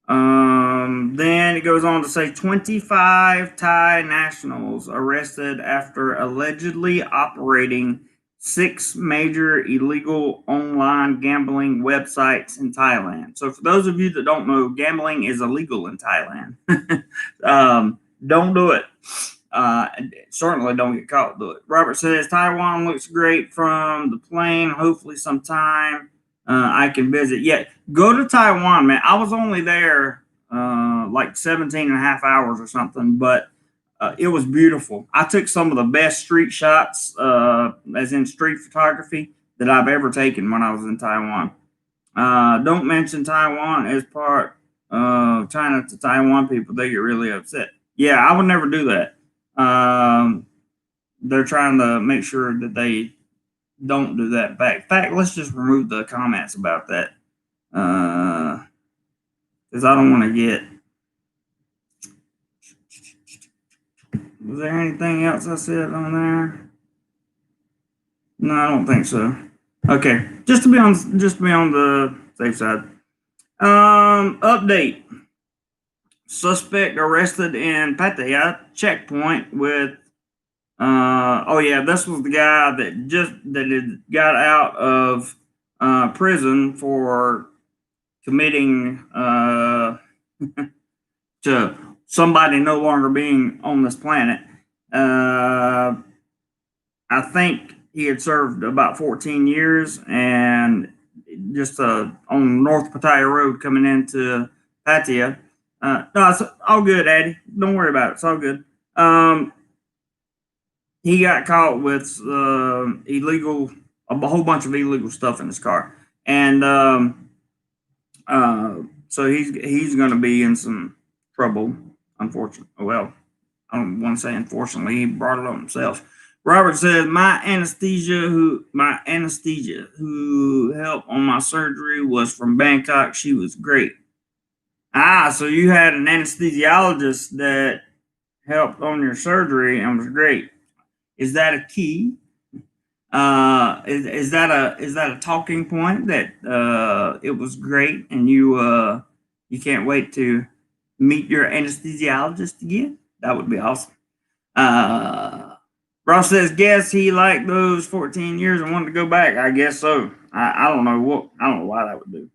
Then it goes on to say 25 Thai nationals arrested after allegedly operating 6 major illegal online gambling websites in Thailand. So, for those of you that don't know, gambling is illegal in Thailand. Don't do it. Certainly don't get caught doing it. Robert says Taiwan looks great from the plane. Hopefully, sometime I can visit. Yeah, go to Taiwan, man. I was only there like 17 and a half hours or something, but it was beautiful. I took some of the best street shots, as in street photography, that I've ever taken when I was in Taiwan. Don't mention Taiwan as part of China to Taiwan people. They get really upset. Yeah, I would never do that. They're trying to make sure that they don't do that back. In fact, let's just remove the comments about that. Because I don't want to get. Was there anything else I said on there? No, I don't think so. Okay, just to be on the safe side. Update. Suspect arrested in Pattaya checkpoint with. Oh yeah, this was the guy that had got out of prison for committing to somebody no longer being on this planet. I think he had served about 14 years, and just on North Pattaya Road coming into Pattaya. No, it's all good, Addy. Don't worry about it. It's all good. He got caught with a whole bunch of illegal stuff in his car, and so he's going to be in some trouble. Unfortunately, well, I don't want to say unfortunately, he brought it on himself. Robert says my anesthesia who helped on my surgery was from Bangkok. She was great. So you had an anesthesiologist that helped on your surgery and was great. Is that a key? Is that a talking point that it was great and you can't wait to meet your anesthesiologist again? That would be awesome. Ross says, guess he liked those 14 years and wanted to go back. I guess so. I don't know why that would do.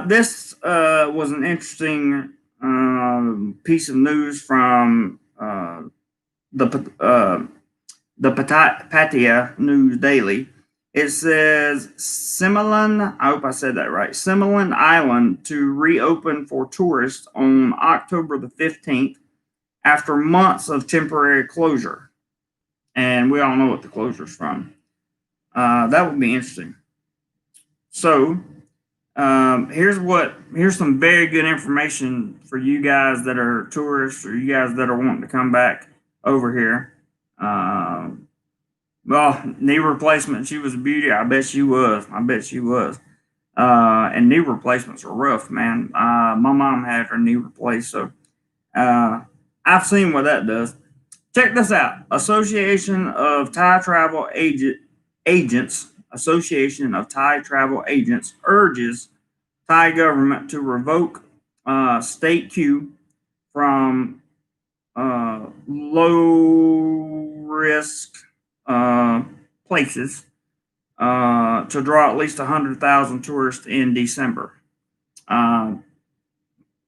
This was an interesting piece of news from the Pattaya News Daily. It says Similan, I hope I said that right, Similan Island to reopen for tourists on October the 15th after months of temporary closure. And we all know what the closure is from. That would be interesting. So here's some very good information for you guys that are tourists or you guys that are wanting to come back over here. Well, knee replacement, she was a beauty. I bet she was. And knee replacements are rough, man. My mom had her knee replaced, so I've seen what that does. Check this out. Association of Thai Travel Agents urges Thai government to revoke state queue from low risk places to draw at least 100,000 tourists in December.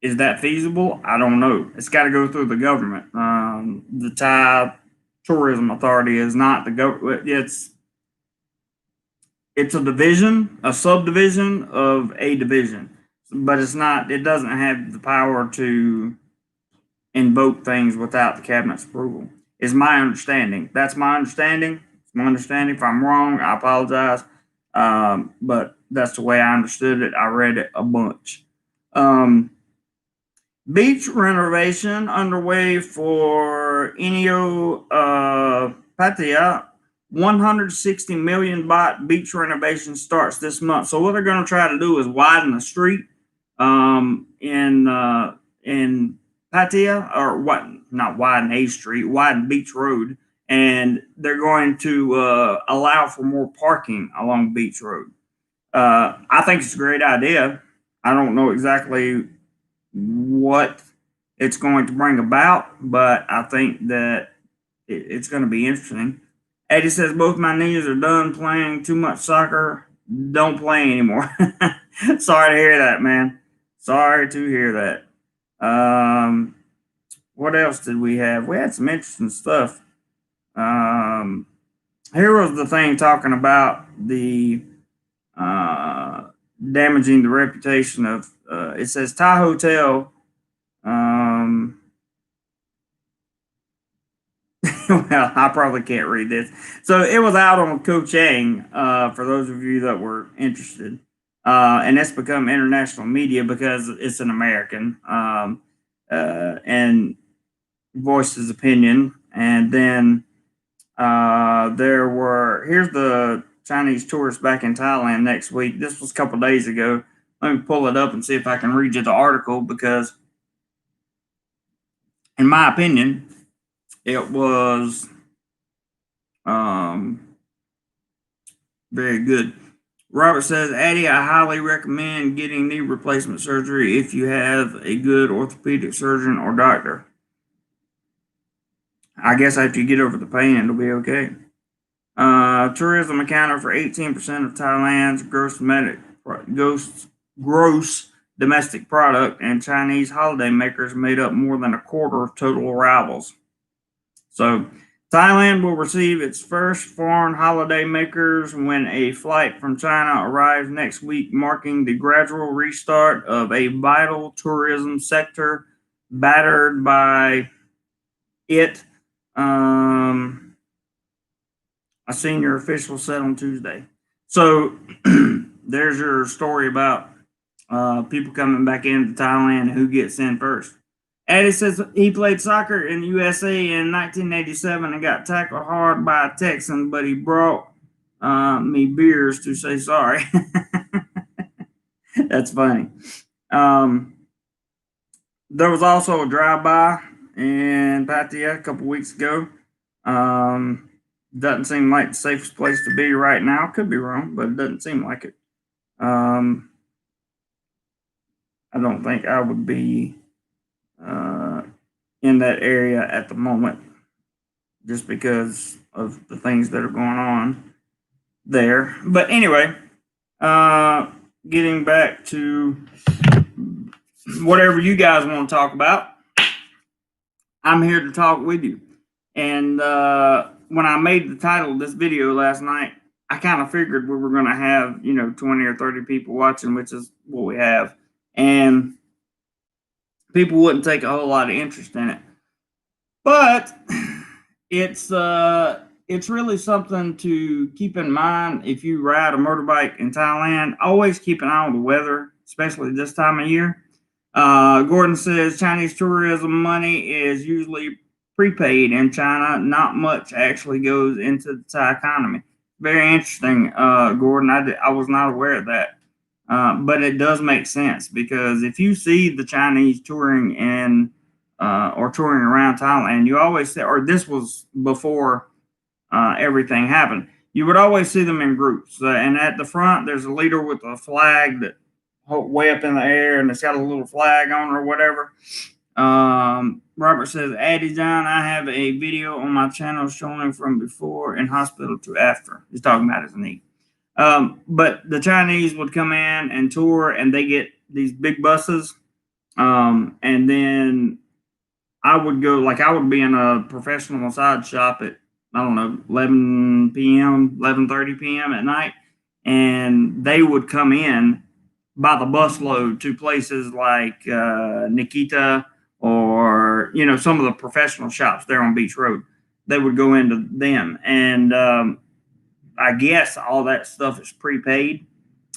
Is that feasible? I don't know. It's got to go through the government. The Thai Tourism Authority is not the government. It's a division, a subdivision of a division, but it's not. It doesn't have the power to invoke things without the cabinet's approval. Is my understanding. That's my understanding. It's my understanding. If I'm wrong, I apologize. But that's the way I understood it. I read it a bunch. Beach renovation underway for Inyo Pattaya. 160 million baht beach renovation starts this month. So what they're going to try to do is widen the street in Pattaya, or what? Not widen a street, widen Beach Road, and they're going to allow for more parking along Beach Road. I think it's a great idea. I don't know exactly what it's going to bring about, but I think that it's going to be interesting. Eddie says both my knees are done playing too much soccer. Don't play anymore. Sorry to hear that, man. Sorry to hear that. What else did we have? We had some interesting stuff. Here was the thing talking about the damaging the reputation of. It says Thai Hotel. Well, I probably can't read this. So it was out on Ko Chang, for those of you that were interested. And it's become international media because it's an American, and voiced his opinion. And then here's the Chinese tourists back in Thailand next week. This was a couple days ago. Let me pull it up and see if I can read you the article, because, in my opinion, it was very good. Robert says, Addie, I highly recommend getting knee replacement surgery if you have a good orthopedic surgeon or doctor. I guess after you get over the pain, it'll be okay. Tourism accounted for 18% of Thailand's gross domestic product, and Chinese holidaymakers made up more than a quarter of total arrivals. So, Thailand will receive its first foreign holidaymakers when a flight from China arrives next week, marking the gradual restart of a vital tourism sector battered by it. A senior official said on Tuesday. So there's your story about people coming back into Thailand and who gets in first. Addie says he played soccer in the USA in 1987 and got tackled hard by a Texan, but he brought me beers to say sorry. That's funny. There was also a drive-by in Pattaya a couple weeks ago. Doesn't seem like the safest place to be right now. Could be wrong, but it doesn't seem like it. I don't think I would be in that area at the moment, just because of the things that are going on there. But anyway, getting back to whatever you guys want to talk about, I'm here to talk with you. And when I made the title of this video last night, I kind of figured we were going to have, 20 or 30 people watching, which is what we have. And people wouldn't take a whole lot of interest in it. But it's really something to keep in mind if you ride a motorbike in Thailand. Always keep an eye on the weather, especially this time of year. Gordon says Chinese tourism money is usually prepaid in China. Not much actually goes into the Thai economy. Very interesting, Gordon. I was not aware of that. But it does make sense, because if you see the Chinese touring or touring around Thailand, you always say, or this was before everything happened, you would always see them in groups. And at the front, there's a leader with a flag that way up in the air, and it's got a little flag on or whatever. Robert says, Addie John, I have a video on my channel showing from before in hospital to after. He's talking about his knee. But the Chinese would come in and tour, and they get these big buses. And then I would be in a professional massage shop at, 11 p.m., 11:30 p.m. at night. And they would come in by the busload to places like Nikita or, some of the professional shops there on Beach Road. They would go into them. And I guess all that stuff is prepaid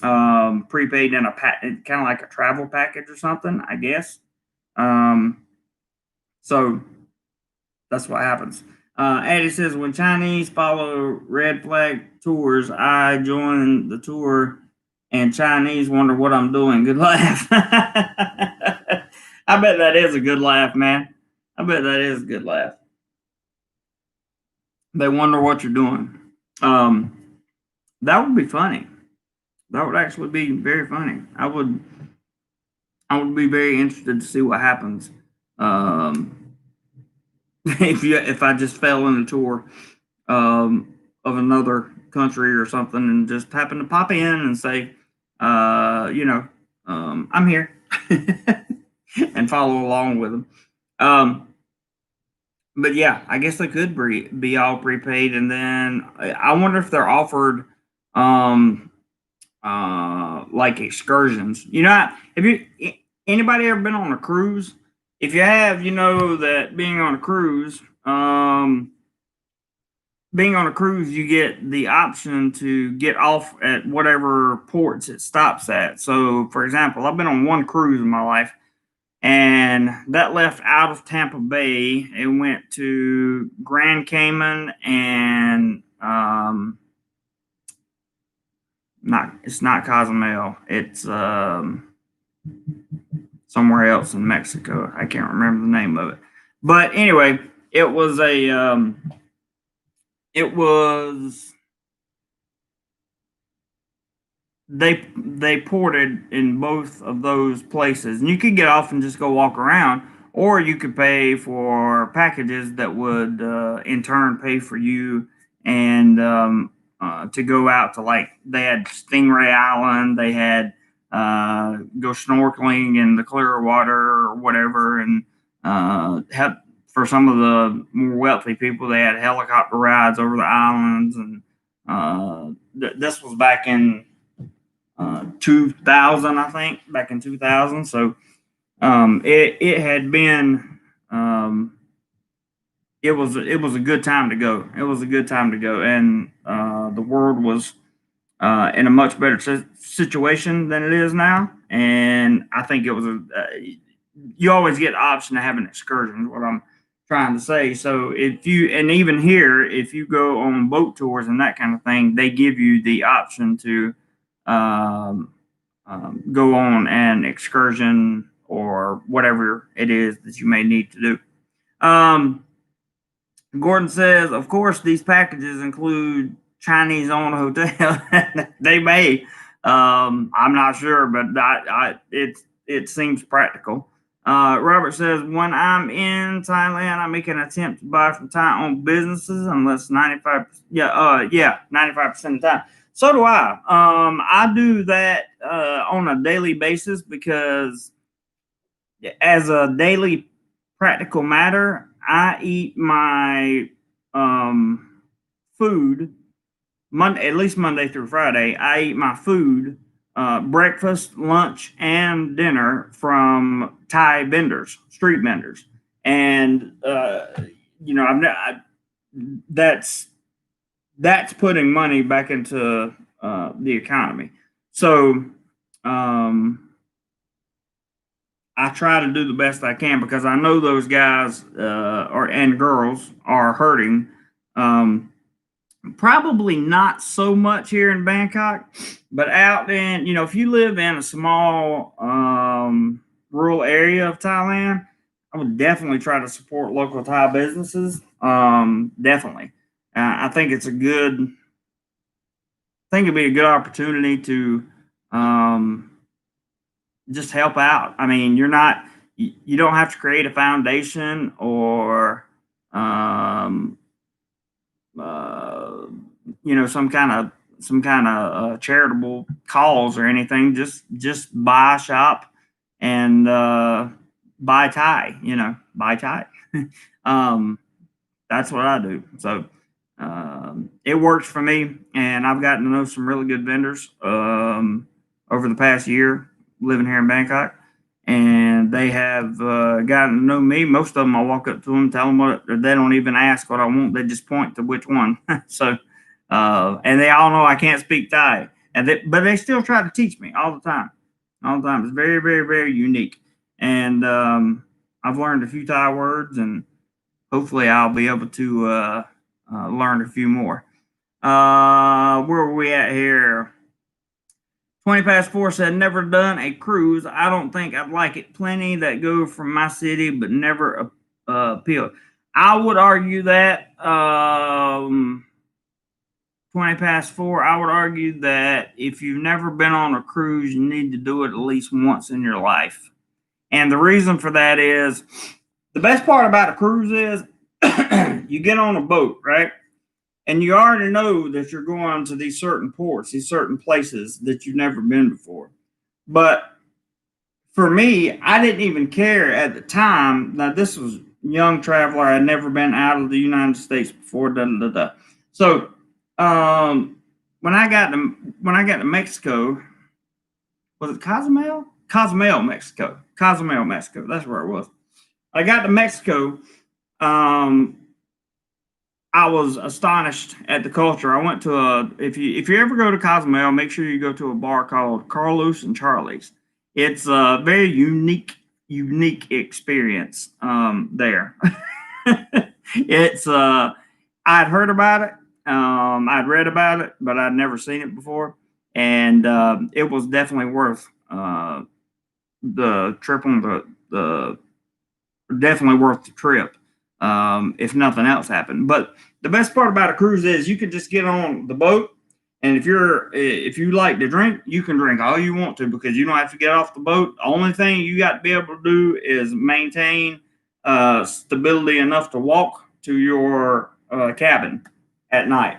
in a kind of like a travel package or something, I guess. So that's what happens. Addie says, when Chinese follow red flag tours, I join the tour and Chinese wonder what I'm doing. Good laugh. I bet that is a good laugh, man. I bet that is a good laugh. They wonder what you're doing. That would be funny. That would actually be very funny. I would be very interested to see what happens if I just fell in the tour. another country or something, and just happen to pop in and say, I'm here, and follow along with them. But yeah, I guess they could be all prepaid, and then I wonder if they're offered um, like excursions. Have you anybody ever been on a cruise? If you have, you know that being on a cruise, you get the option to get off at whatever ports it stops at. So, for example, I've been on one cruise in my life, and that left out of Tampa Bay. It went to Grand Cayman and it's not Cozumel. It's somewhere else in Mexico. I can't remember the name of it. But anyway, it was they ported in both of those places, and you could get off and just go walk around, or you could pay for packages that would in turn pay for you and to go out to, like, they had Stingray Island, they had go snorkeling in the clear water or whatever, and have, for some of the more wealthy people, they had helicopter rides over the islands, and this was back in 2000, I think, back in 2000. So it had been it was a good time to go. It was a good time to go, and the world was in a much better situation than it is now. And I think it was you always get the option to have an excursion, is what I'm trying to say. So even here, if you go on boat tours and that kind of thing, they give you the option to go on an excursion or whatever it is that you may need to do. Gordon says, of course, these packages include Chinese-owned hotel. They may. I'm not sure, but it seems practical. Robert says, when I'm in Thailand, I make an attempt to buy from Thai-owned businesses unless 95%, 95% of the time. So do I. I do that on a daily basis because, as a daily practical matter, I eat my food at least Monday through Friday. I eat my food, breakfast, lunch, and dinner from Thai vendors, street vendors, and that's putting money back into the economy. So I try to do the best I can because I know those guys and girls are hurting. Probably not so much here in Bangkok, but out in, if you live in a small rural area of Thailand, I would definitely try to support local Thai businesses. Definitely. I think it'd be a good opportunity to just help out. I mean, you don't have to create a foundation or some kind of charitable cause or anything. Just buy, shop, and buy Thai. Buy Thai. That's what I do. So it works for me, and I've gotten to know some really good vendors over the past year living here in Bangkok, and they have gotten to know me. Most of them, I walk up to them, tell them what they don't even ask what I want; they just point to which one. So, and they all know I can't speak Thai, but they still try to teach me all the time. All the time. It's very, very, very unique, and I've learned a few Thai words, and hopefully, I'll be able to learn a few more. Where are we at here? 20 past 4 said, never done a cruise. I don't think I'd like it. Plenty that go from my city, but never appeal. I would argue that 20 past 4, I would argue that if you've never been on a cruise, you need to do it at least once in your life. And the reason for that is, the best part about a cruise is you get on a boat, right? and you already know that you're going to these certain ports, these certain places that you've never been before. But for me, I didn't even care at the time. Now, this was young traveler. I'd never been out of the United States before. Da, da, da. So, when I got to Mexico, was it Cozumel? Cozumel, Mexico. Cozumel, Mexico. That's where it was. I got to Mexico. Um, I was astonished at the culture. I went to if you ever go to Cozumel, make sure you go to a bar called Carlos and Charlie's. It's a very unique experience there. It's I'd heard about it, I'd read about it, but I'd never seen it before, and it was definitely worth the trip on the definitely worth the trip, if nothing else happened. But the best part about a cruise is you can just get on the boat, and if you like to drink, you can drink all you want to because you don't have to get off the boat. The only thing you got to be able to do is maintain stability enough to walk to your cabin at night.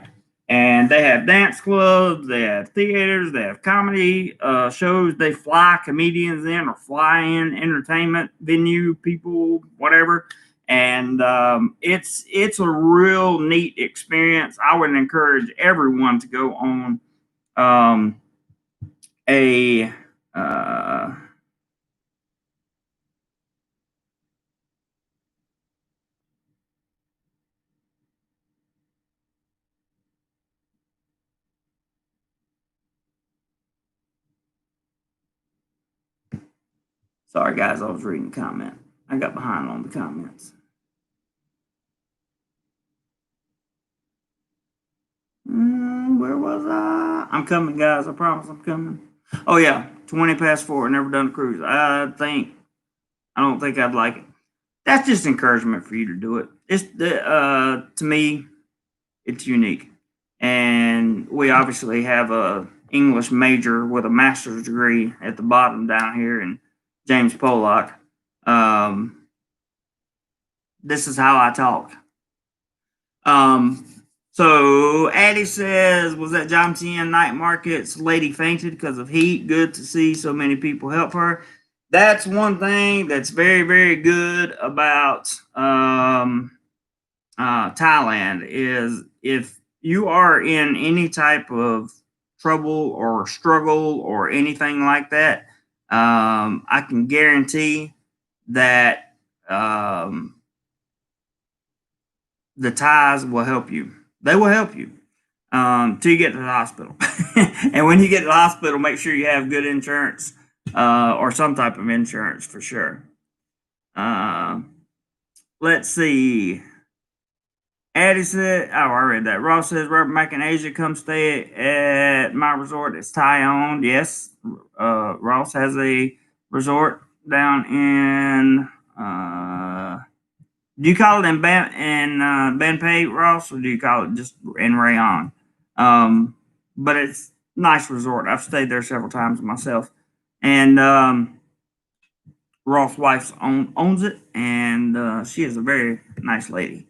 And they have dance clubs, they have theaters, they have comedy shows. They fly comedians in or fly in entertainment venue people, whatever. And it's a real neat experience. I would encourage everyone to go on a sorry guys, I was reading the comment. I got behind on the comments. Where was I? I'm coming, guys. I promise I'm coming. Oh yeah, 20 past 4. Never done a cruise. I don't think I'd like it. That's just encouragement for you to do it. It's to me, it's unique, and we obviously have a English major with a master's degree at the bottom down here in James Pollock. This is how I talk. So Addie says, was at John Tien night markets. Lady fainted because of heat. Good to see so many people help her. That's one thing that's very, very good about Thailand is if you are in any type of trouble or struggle or anything like that, I can guarantee that the Thais will help you. They will help you till you get to the hospital. And when you get to the hospital, make sure you have good insurance or some type of insurance for sure. Let's see. Addie said, oh, I read that. Ross says, Robert Mack in Asia, come stay at my resort. It's Thai owned. Yes. Ross has a resort down in, do you call it in Banpei, Ross, or do you call it just in Rayon? But it's a nice resort. I've stayed there several times myself. And Ross' wife owns it, and she is a very nice lady.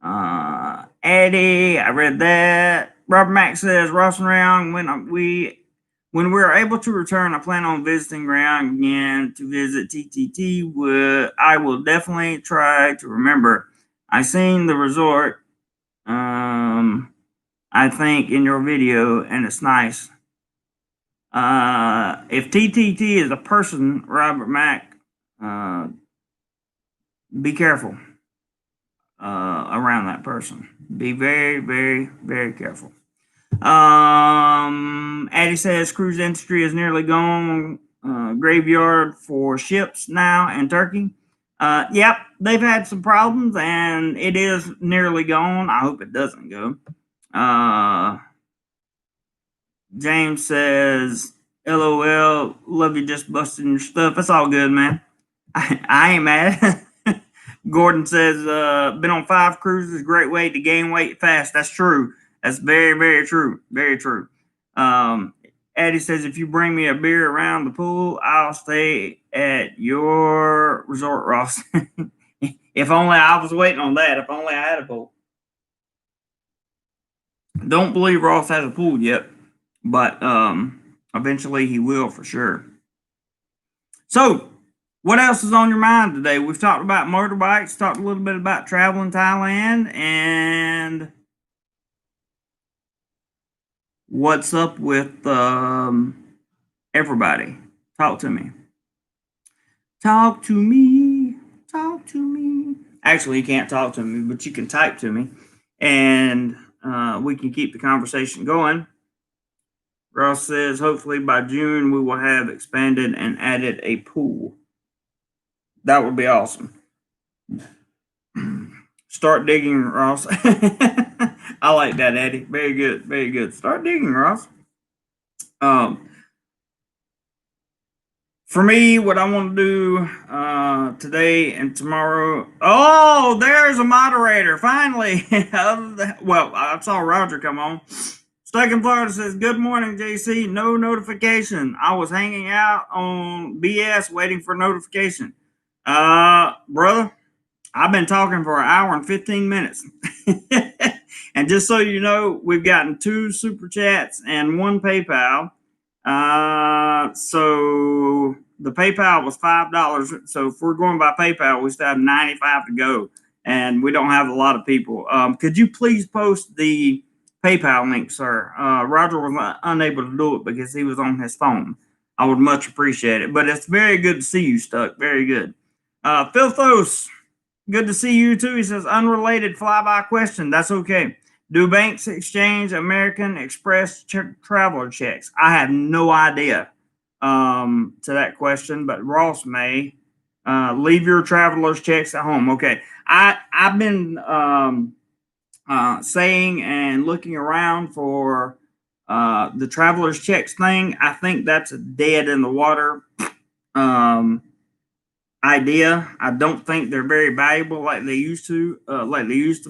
Eddie, I read that. Robert Mack says, Ross and Rayon, when we're able to return, I plan on visiting Rayon again to visit TTT. I will definitely try to remember. I seen the resort, I think, in your video, and it's nice. If TTT is a person, Robert Mack, be careful around that person. Be very, very, very careful. Addie says cruise industry is nearly gone. Graveyard for ships now in Turkey. Yep, they've had some problems and it is nearly gone. I hope it doesn't go. James says, LOL, love you just busting your stuff. It's all good, man. I ain't mad. Gordon says, been on 5 cruises, great way to gain weight fast. That's true. That's very, very true. Very true. Addie says, if you bring me a beer around the pool, I'll stay at your resort, Ross. If only I was waiting on that. If only I had a pool. Don't believe Ross has a pool yet, but eventually he will for sure. So, what else is on your mind today? We've talked about motorbikes, talked a little bit about travel in Thailand, and what's up with everybody? Talk to me. Talk to me. Talk to me. Actually, you can't talk to me, but you can type to me, and we can keep the conversation going. Ross says, hopefully by June, we will have expanded and added a pool. That would be awesome. Start digging, Ross. I like that, Eddie. Very good. Very good. Start digging, Ross. For me, what I want to do today and tomorrow. Oh, there's a moderator. Finally. Well, I saw Roger come on. Stuck in Florida says, good morning, JC. No notification. I was hanging out on BS waiting for notification. Brother, I've been talking for an hour and 15 minutes. And just so you know, we've gotten 2 super chats and 1 PayPal. So the PayPal was $5. So if we're going by PayPal, we still have 95 to go, and we don't have a lot of people. Could you please post the PayPal link, sir? Roger was unable to do it because he was on his phone. I would much appreciate it. But it's very good to see you, Stuck. Very good. Philthos, good to see you too. He says, unrelated flyby question. That's okay. Do banks exchange American Express traveler checks? I have no idea to that question, but Ross may. Leave your traveler's checks at home. Okay. I've been saying and looking around for the traveler's checks thing. I think that's a dead in the water idea. I don't think they're very valuable like they used to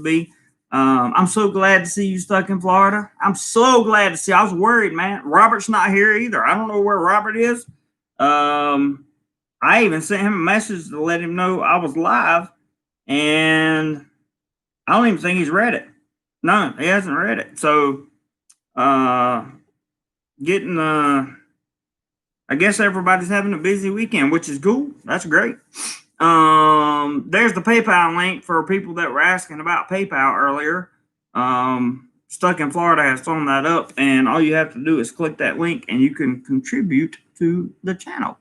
be. I'm so glad to see you stuck in Florida. I'm so glad to see. I was worried, man. Robert's not here either. I don't know where Robert is. I even sent him a message to let him know I was live, and I don't even think he's read it. No, he hasn't read it. So, getting I guess everybody's having a busy weekend, which is cool. That's great. There's the PayPal link for people that were asking about PayPal earlier. Stuck in Florida has thrown that up, and all you have to do is click that link and you can contribute to the channel.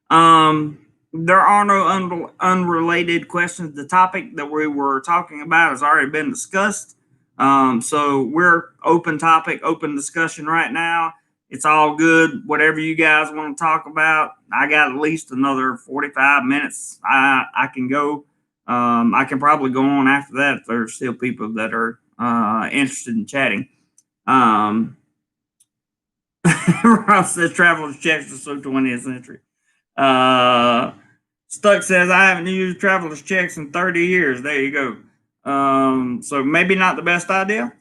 There are no unrelated questions. The topic that we were talking about has already been discussed. So we're open topic, open discussion right now. It's all good. Whatever you guys want to talk about, I got at least another 45 minutes. I can go. I can probably go on after that if there's still people that are interested in chatting. Ross says traveler's checks are so 20th century. Stuck says I haven't used traveler's checks in 30 years. There you go. So maybe not the best idea.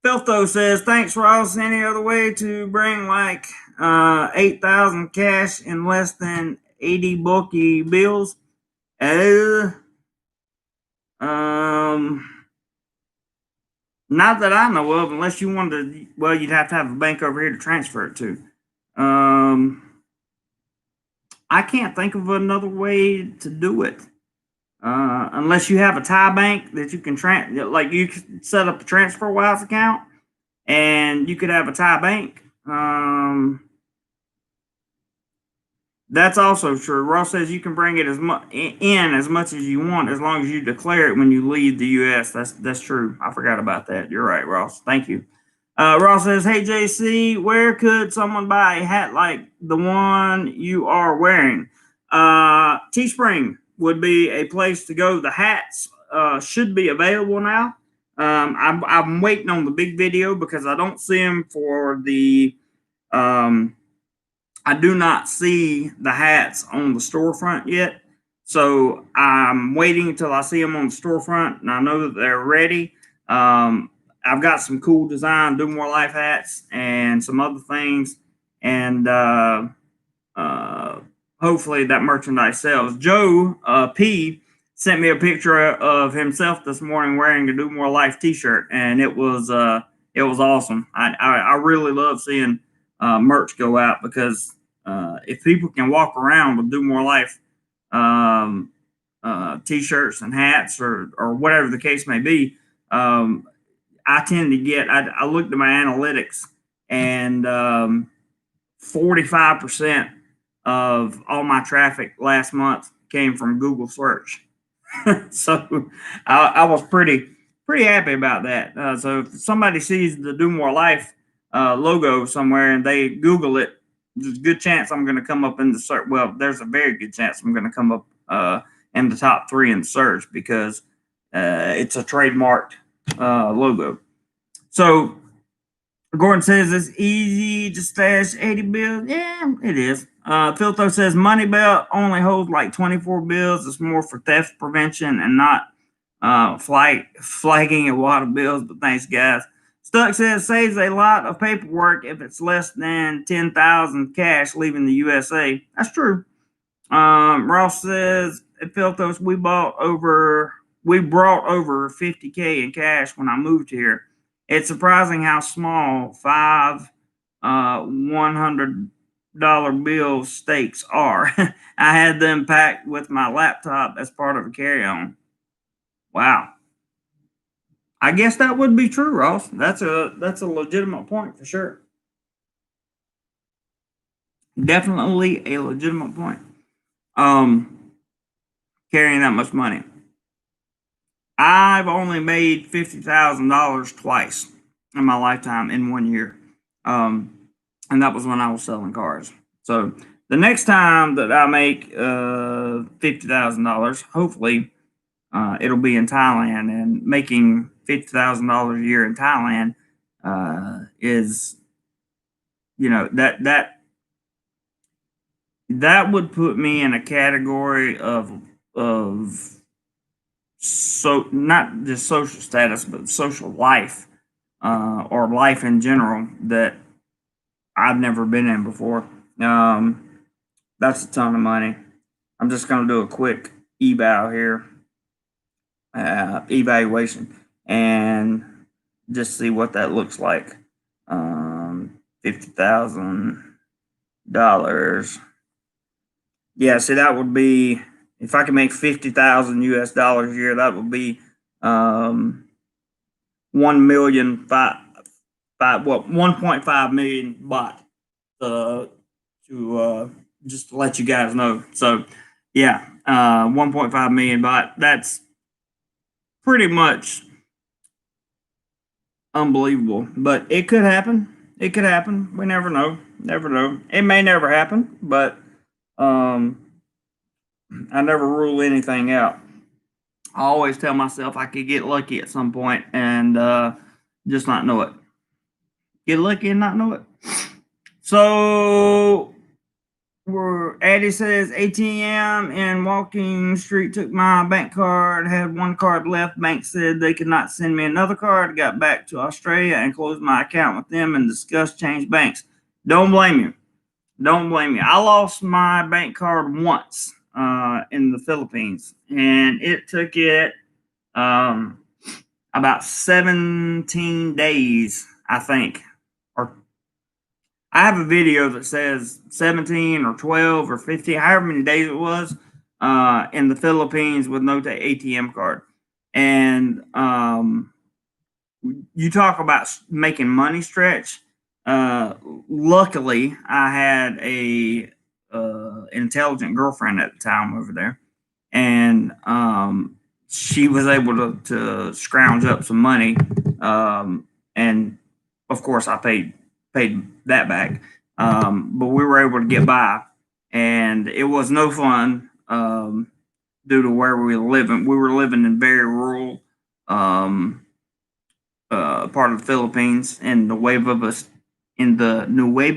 Filtho says, thanks, Ross. Any other way to bring like 8,000 cash in less than 80 bulky bills? Not that I know of, unless you wanted to. Well, you'd have to have a bank over here to transfer it to. I can't think of another way to do it. Unless you have a Thai bank that you can like you could set up a TransferWise account, and you could have a Thai bank. That's also true. Ross says you can bring it as much as you want, as long as you declare it when you leave the U.S. That's true. I forgot about that. You're right, Ross. Thank you. Ross says, hey, JC, where could someone buy a hat like the one you are wearing? Teespring would be a place to go. The hats should be available now. I'm waiting on the big video because I don't see them for the I do not see the hats on the storefront yet. So I'm waiting until I see them on the storefront and I know that they're ready. I've got some cool design DoMoreLife hats and some other things. And hopefully that merchandise sells. Joe P sent me a picture of himself this morning wearing a DoMoreLife T-shirt, and it was awesome. I really love seeing merch go out, because if people can walk around with DoMoreLife um, T-shirts and hats, or whatever the case may be, I tend to get. I looked at my analytics, and 45% of all my traffic last month came from Google search. So I was pretty happy about that. So if somebody sees the DoMoreLife logo somewhere and they Google it, there's a good chance I'm going to come up in the search. Well, there's a very good chance I'm going to come up in the top 3 in the search, because it's a trademarked logo. So Gordon says it's easy to stash 80 bills. Yeah, it is. Philto says money belt only holds like 24 bills. It's more for theft prevention and not flagging a lot of bills. But thanks, guys. Stuck says saves a lot of paperwork if it's less than 10,000 cash leaving the USA. That's true. Ross says at Philtos, we brought over 50K in cash when I moved here. It's surprising how small 5 $100 bill stakes are. I had them packed with my laptop as part of a carry-on. Wow. I guess that would be true, Ross. That's a legitimate point for sure. Definitely a legitimate point. Carrying that much money. I've only made $50,000 twice in my lifetime in 1 year. And that was when I was selling cars. So the next time that I make $50,000, hopefully it'll be in Thailand. And making $50,000 a year in Thailand is, that would put me in a category of so not just social status, but social life, or life in general, that I've never been in before. That's a ton of money. I'm just going to do a quick eval here, evaluation, and just see what that looks like. $50,000. Yeah, see, that would be, if I could make 50,000 US dollars a year, that would be 1.5 million baht. To just to let you guys know. So yeah, 1.5 million baht. That's pretty much unbelievable, but it could happen. It could happen. We never know. Never know. It may never happen, but I never rule anything out. I always tell myself I could get lucky at some point and just not know it. Get lucky and not know it. So Addie says ATM in Walking Street took my bank card, had one card left. Bank said they could not send me another card. Got back to Australia and closed my account with them and discussed change banks. Don't blame you. Don't blame you. I lost my bank card once in the Philippines, and it took it about 17 days, I think. Or I have a video that says 17 or 12 or 15, however many days it was, in the Philippines with no ATM card. And you talk about making money stretch. Luckily, I had a intelligent girlfriend at the time over there, and she was able to scrounge up some money, and of course I paid that back, but we were able to get by, and it was no fun due to where we were living. We were living in very rural part of the Philippines, in the Nueva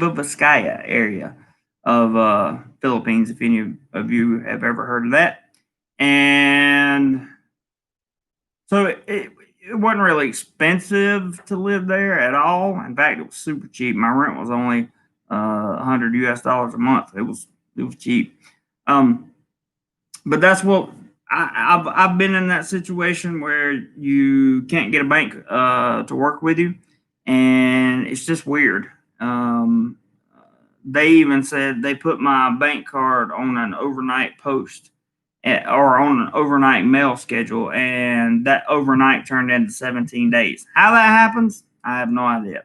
Vizcaya area of Philippines, if any of you have ever heard of that. And so it wasn't really expensive to live there at all. In fact, it was super cheap. My rent was only $100 US a month. It was cheap. But that's what I've been in that situation where you can't get a bank to work with you, and it's just weird. Um, they even said they put my bank card on an overnight post or on an overnight mail schedule, and that overnight turned into 17 days. How that happens, I have no idea.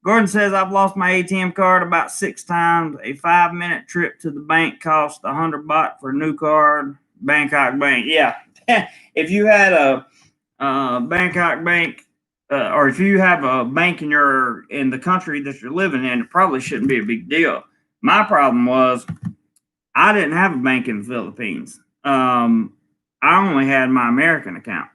Gordon says I've lost my ATM card about 6 times. A 5-minute trip to the bank cost 100 baht for a new card. Bangkok Bank, yeah. If you had a Bangkok Bank, or if you have a bank in the country that you're living in, it probably shouldn't be a big deal. My problem was I didn't have a bank in the Philippines. I only had my American account.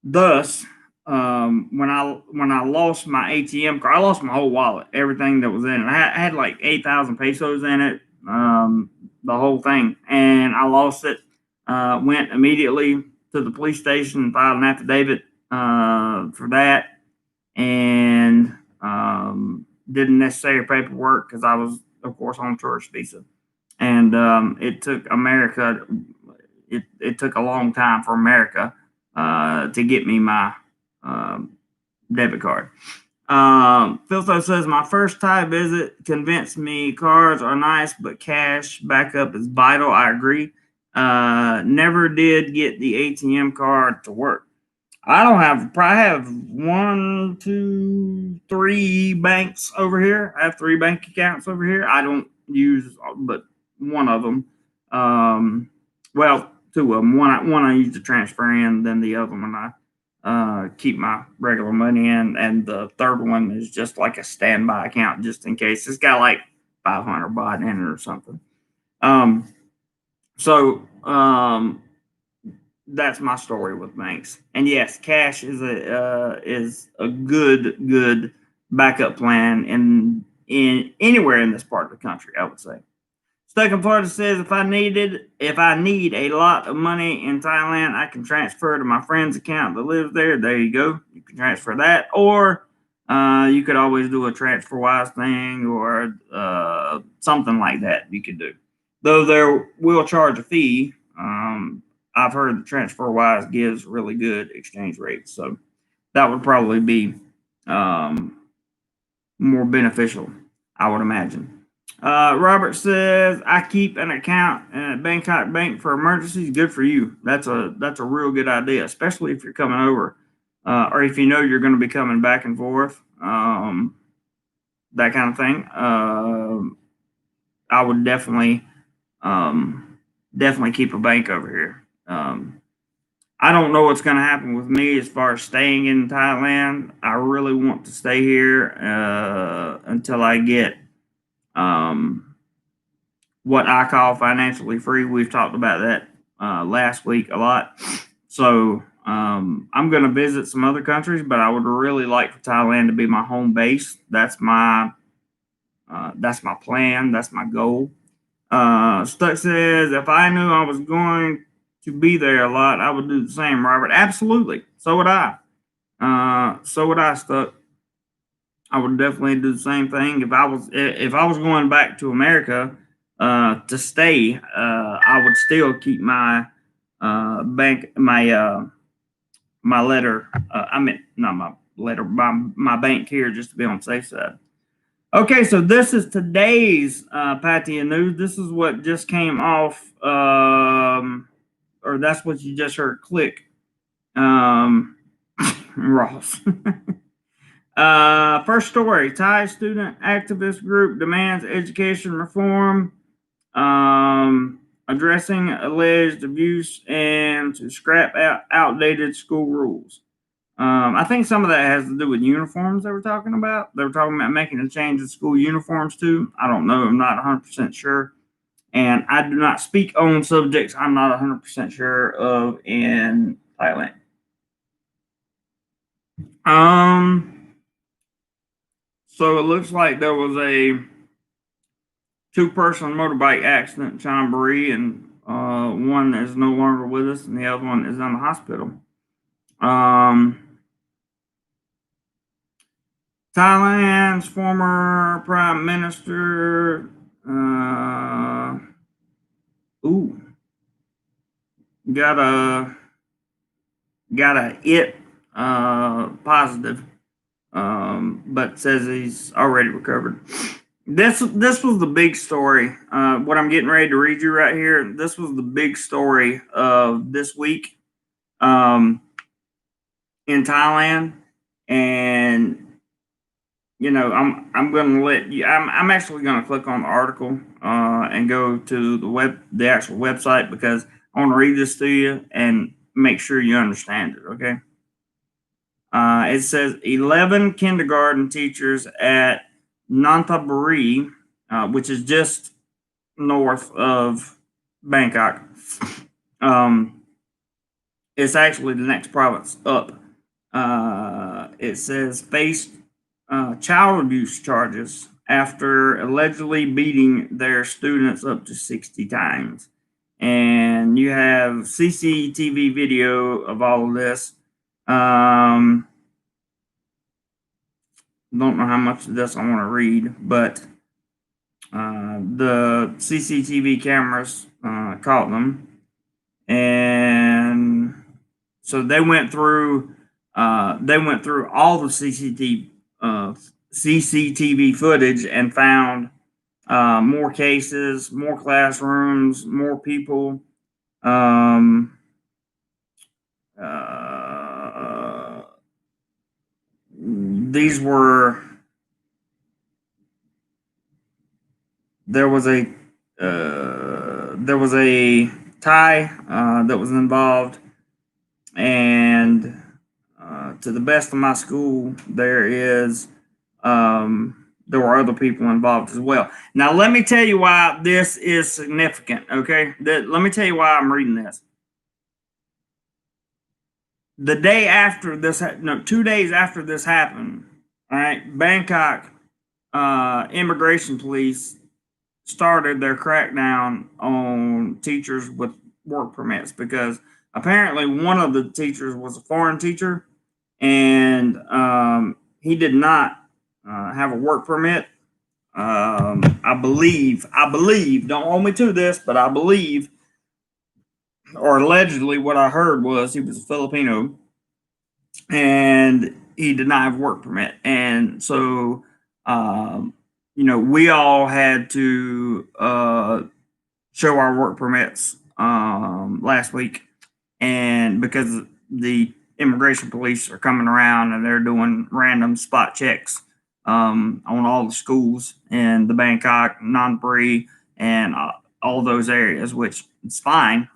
Thus, when I lost my ATM card, I lost my whole wallet, everything that was in it. I had like 8,000 pesos in it, the whole thing, and I lost it. Went immediately to the police station and filed an affidavit for that, and did the necessary paperwork because I was, of course, on a tourist visa, and it took America. It took a long time for America to get me my um, debit card. Philtho says my first Thai visit convinced me cars are nice, but cash backup is vital. I agree. Never did get the ATM card to work. I don't have. I have one, two, three banks over here. I have 3 bank accounts over here. I don't use but one of them. Well, 2 of them. One I use to transfer in, then the other one I keep my regular money in, and the third one is just like a standby account just in case. It's got like 500 baht in it or something. So that's my story with banks. And yes, cash is a good backup plan in anywhere in this part of the country, I would say. Stuck in Florida says if I need a lot of money in Thailand, I can transfer to my friend's account that lives there. There you go. You can transfer that, or you could always do a TransferWise thing or something like that. You could do, though there will charge a fee. I've heard that TransferWise gives really good exchange rates, so that would probably be more beneficial, I would imagine. Robert says I keep an account at Bangkok Bank for emergencies. Good for you. That's a real good idea, especially if you're coming over, or if you know you're going to be coming back and forth, that kind of thing. I would definitely keep a bank over here. I don't know what's going to happen with me as far as staying in Thailand. I really want to stay here until I get what I call financially free. We've talked about that last week a lot. So I'm going to visit some other countries, but I would really like for Thailand to be my home base. That's my plan. That's my goal. Stuck says if I knew I was going to be there a lot, I would do the same, Robert. Absolutely. So would I. Stuck. I would definitely do the same thing if I was going back to America to stay. I would still keep my bank my letter. I mean, not my letter, my bank here just to be on the safe side. Okay, so this is today's Patia news. This is what just came off, or that's what you just heard. Click, Ross. First story: Thai student activist group demands education reform, addressing alleged abuse and to scrap out outdated school rules. I think some of that has to do with uniforms they were talking about. They were talking about making a change in school uniforms too. I don't know. I'm not 100% sure. And I do not speak on subjects I'm not 100% sure of in Thailand. So it looks like there was a 2-person motorbike accident in Chonburi, and one is no longer with us, and the other one is in the hospital. Thailand's former prime minister, ooh, got a it positive, but says he's already recovered. This was the big story. What I'm getting ready to read you right here. This was the big story of this week in Thailand, and I'm going to let you. I'm actually going to click on the article and go to the actual website, because I want to read this to you and make sure you understand it. Okay. It says 11 kindergarten teachers at Nonthaburi, which is just north of Bangkok. It's actually the next province up. It says faced child abuse charges after allegedly beating their students up to 60 times. And you have CCTV video of all of this. Don't know how much of this I want to read, but the CCTV cameras caught them, and so they went through all the CCTV footage and found more cases, more classrooms, more people. These were there was a Thai that was involved, and to the best of my school, there were other people involved as well. Now, let me tell you why this is significant. Okay, let me tell you why I'm reading this. The day after this, 2 days after this happened, all right, Bangkok immigration police started their crackdown on teachers with work permits, because apparently one of the teachers was a foreign teacher, and he did not have a work permit. I believe, don't hold me to this, but I believe, or allegedly, what I heard was he was a Filipino, and he did not have a work permit. And so, we all had to show our work permits last week, and because the immigration police are coming around and they're doing random spot checks on all the schools in the Bangkok, Nonpuri, and all those areas, which is fine.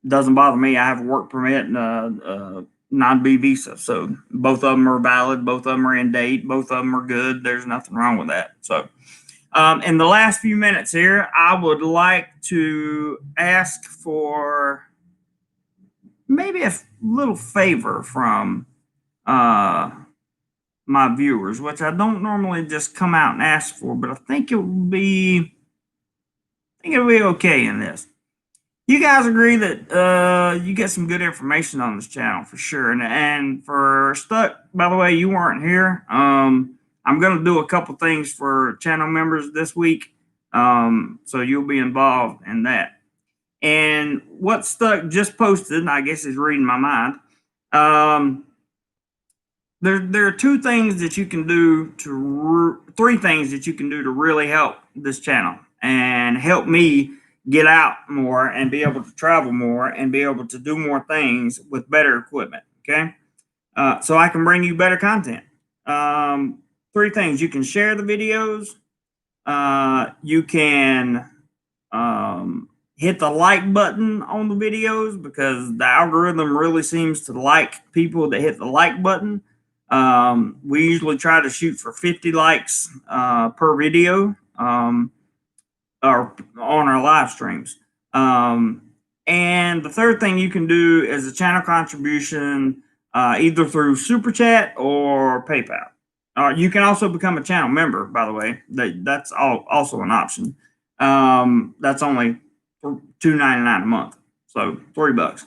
Doesn't bother me. I have a work permit and a non-B visa, so both of them are valid. Both of them are in date. Both of them are good. There's nothing wrong with that. So, in the last few minutes here, I would like to ask for maybe a little favor from my viewers, which I don't normally just come out and ask for, but I think it'll be okay in this. You guys agree that you get some good information on this channel for sure. And for Stuck, by the way, you weren't here. I'm going to do a couple things for channel members this week, so you'll be involved in that. And what Stuck just posted, and I guess is reading my mind. There are three things that you can do to really help this channel and help me get out more and be able to travel more and be able to do more things with better equipment. Okay. So I can bring you better content. Three things: you can share the videos, you can hit the like button on the videos, because the algorithm really seems to like people that hit the like button. We usually try to shoot for 50 likes per video, or on our live streams. And the third thing you can do is a channel contribution, either through Super Chat or PayPal. You can also become a channel member, by the way. That's also an option. That's only $2.99 a month, so $3.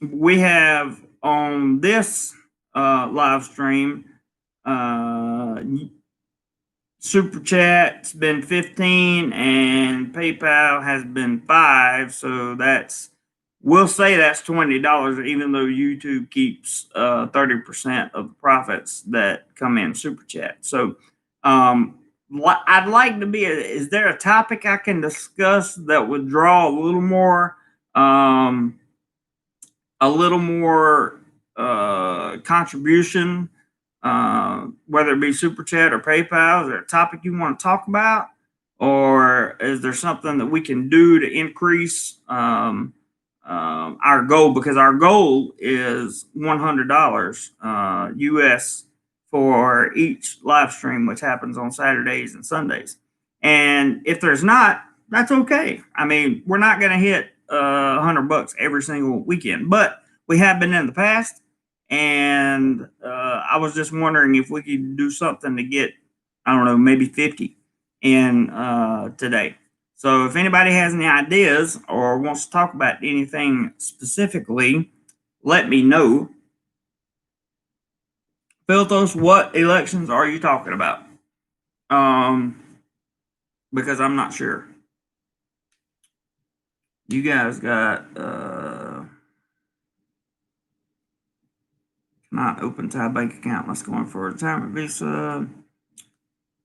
We have on this live stream Super Chat's been 15 and PayPal has been 5. So we'll say that's $20, even though YouTube keeps 30% of the profits that come in Super Chat. So I'd like to be, is there a topic I can discuss that would draw a little more, contribution, whether it be Super Chat or PayPal? Is there a topic you want to talk about? Or is there something that we can do to increase our goal? Because our goal is $100 US for each live stream, which happens on Saturdays and Sundays. And if there's not, that's okay. I mean, we're not going to hit $100 every single weekend, but we have been in the past. And I was just wondering if we could do something to get, I don't know, maybe 50 in today. So if anybody has any ideas or wants to talk about anything specifically, let me know. Philthos, what elections are you talking about? Because I'm not sure. You guys got not open Thai bank account. Let's go in for a retirement visa.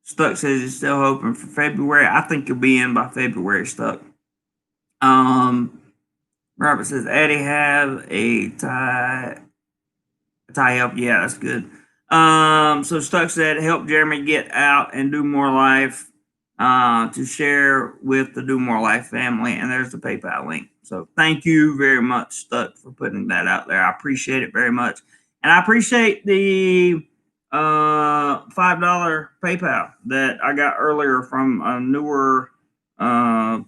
Stuck says he's still hoping for February. I think you'll be in by February, Stuck. Robert says Eddie have a tie help. Yeah, that's good. So Stuck said help Jeremy get out and do more life to share with the DoMoreLife family, and there's the PayPal link. So thank you very much, Stuck, for putting that out there. I appreciate it very much, and I appreciate the $5 PayPal that I got earlier from a newer. I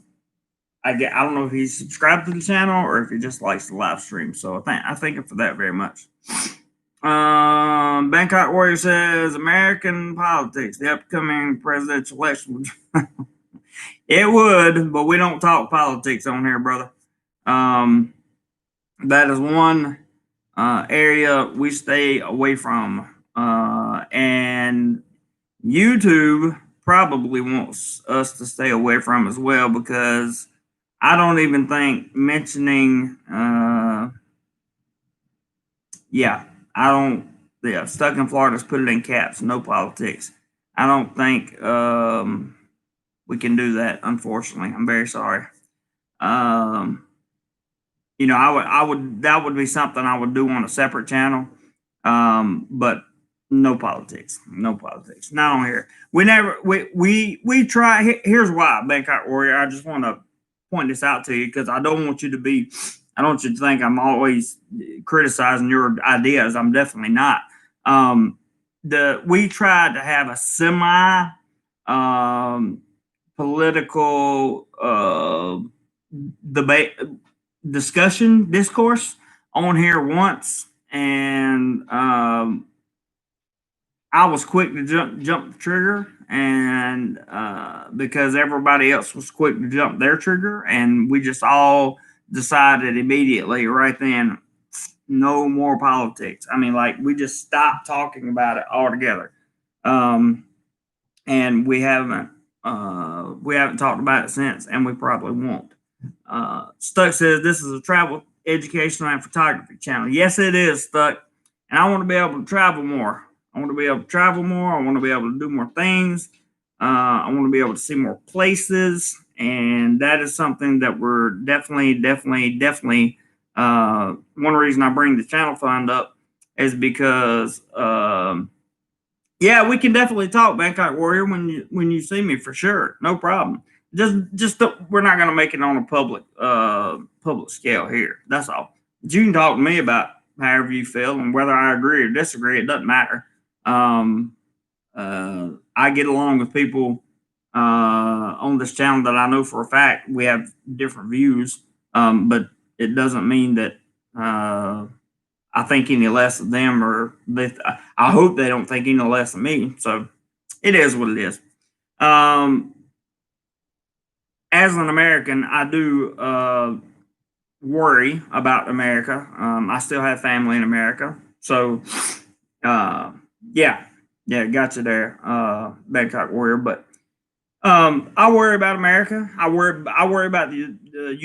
don't know if he's subscribed to the channel or if he just likes the live stream. So I thank him for that very much. Bangkok Warrior says American politics, the upcoming presidential election. It would, but we don't talk politics on here, brother. That is one area we stay away from. And YouTube probably wants us to stay away from as well, because I don't even think mentioning, Stuck in Florida's put it in caps, no politics. I don't think we can do that, unfortunately. I'm very sorry. That would be something I would do on a separate channel. But no politics, not on here. We try. Here's why, Bangkok Warrior. I just want to point this out to you, because I don't want you to think I'm always criticizing your ideas. I'm definitely not. We tried to have a semi political debate discourse on here once, and I was quick to jump the trigger, and because everybody else was quick to jump their trigger, and we just all decided immediately right then, no more politics. I mean, like, we just stopped talking about it altogether. And we haven't talked about it since, and we probably won't. Stuck says this is a travel, educational, and photography channel. Yes, it is, Stuck. And I want to be able to travel more. I want to be able to do more things. I want to be able to see more places. And that is something that we're definitely. One reason I bring the channel fund up is because, we can definitely talk, Bangkok Warrior, when you see me, for sure, no problem. Just we're not going to make it on a public scale here. That's all. But you can talk to me about however you feel, and whether I agree or disagree, it doesn't matter. I get along with people on this channel that I know for a fact we have different views, but it doesn't mean that I think any less of them, or I hope they don't think any less of me. So it is what it is. As an American, I do worry about America. I still have family in America. So, Yeah, got you there, Bangkok Warrior. But I worry about America. I worry about the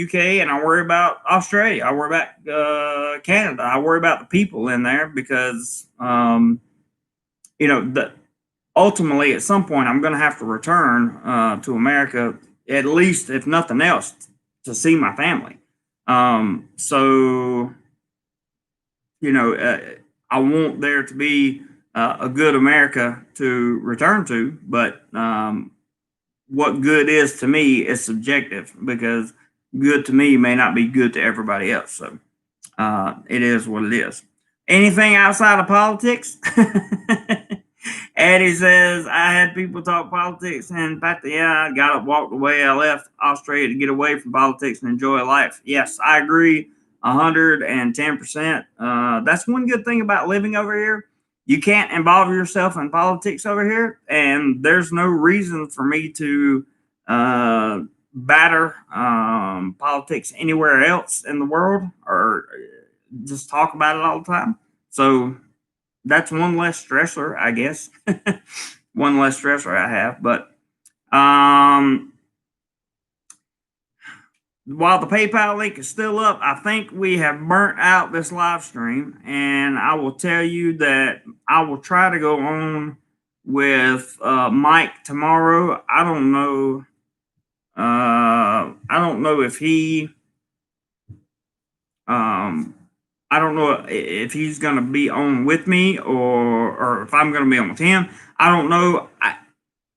UK, and I worry about Australia. I worry about Canada. I worry about the people in there because the ultimately, at some point, I'm going to have to return to America, at least if nothing else, to see my family. So, I want there to be a good America to return to, but what good is to me is subjective because good to me may not be good to everybody else. So, it is what it is. Anything outside of politics? Eddie says, I had people talk politics, and in fact, yeah, I got up, walked away. I left Australia to get away from politics and enjoy life. Yes, I agree 110%. That's one good thing about living over here. You can't involve yourself in politics over here, and there's no reason for me to batter politics anywhere else in the world or just talk about it all the time. So that's one less stressor, I guess. One less stressor I have. But while the PayPal link is still up, I think we have burnt out this live stream. And I will tell you that I will try to go on with Mike tomorrow. I don't know. I don't know if he. I don't know if he's going to be on with me or if I'm going to be on with him. I don't know.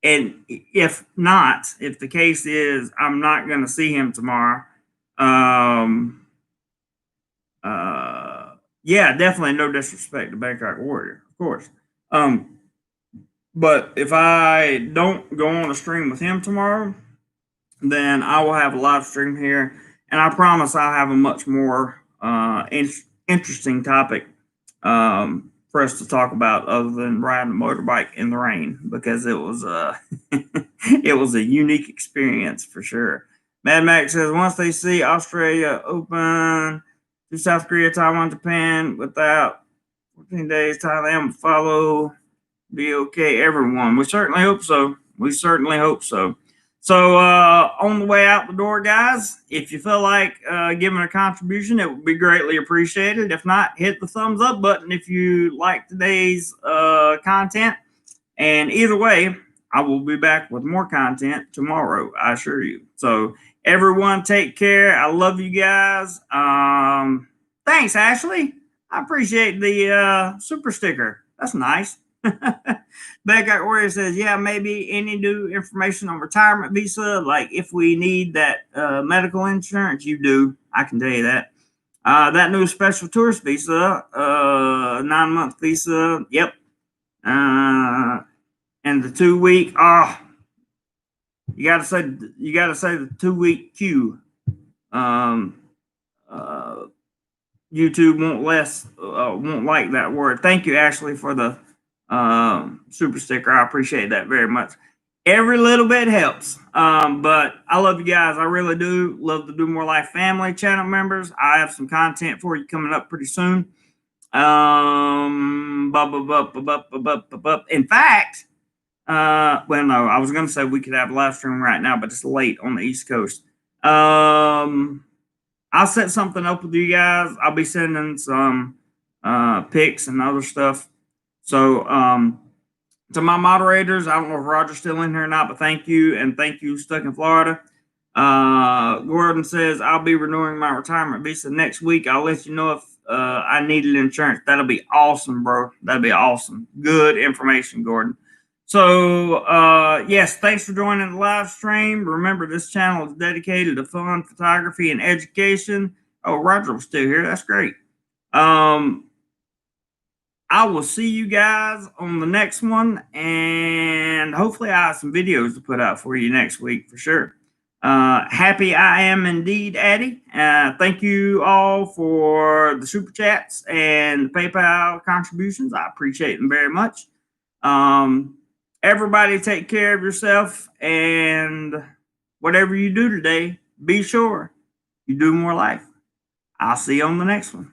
And if not, if the case is I'm not going to see him tomorrow, yeah, definitely no disrespect to Bangkok Warrior, of course. But if I don't go on a stream with him tomorrow, then I will have a live stream here, and I promise I'll have a much more interesting topic for us to talk about other than riding a motorbike in the rain because it was it was a unique experience for sure. Mad Max says once they see Australia open to South Korea, Taiwan, Japan without 14 days, Thailand will follow. Be okay, everyone. We certainly hope so. We certainly hope so. So on the way out the door, guys, if you feel like giving a contribution, it would be greatly appreciated. If not, hit the thumbs up button if you like today's content. And either way, I will be back with more content tomorrow, I assure you. So everyone take care. I love you guys. Thanks, Ashley. I appreciate the super sticker. That's nice. Bangkok Warrior says, yeah, maybe any new information on retirement visa, like if we need that medical insurance, you do. I can tell you that. That new special tourist visa, 9-month visa, yep. And the 2-week, you gotta say the 2-week queue. YouTube won't like that word. Thank you, Ashley, for the super sticker. I appreciate that very much. Every little bit helps. But I love you guys. I really do. Love the DoMoreLife family channel members. I have some content for you coming up pretty soon. In fact, well, no, I was going to say we could have a live stream right now, but it's late on the East Coast. I'll set something up with you guys. I'll be sending some pics and other stuff. So to my moderators, I don't know if Roger's still in here or not, but thank you. And thank you, Stuck in Florida. Gordon says, I'll be renewing my retirement visa next week. I'll let you know if I needed insurance. That'll be awesome, bro. That'll be awesome. Good information, Gordon. So, yes, thanks for joining the live stream. Remember, this channel is dedicated to fun, photography, and education. Oh, Roger was still here. That's great. I will see you guys on the next one, and hopefully I have some videos to put out for you next week for sure. Happy I am indeed, Addie. Thank you all for the super chats and the PayPal contributions. I appreciate them very much. Everybody take care of yourself, and whatever you do today, be sure you do more life. I'll see you on the next one.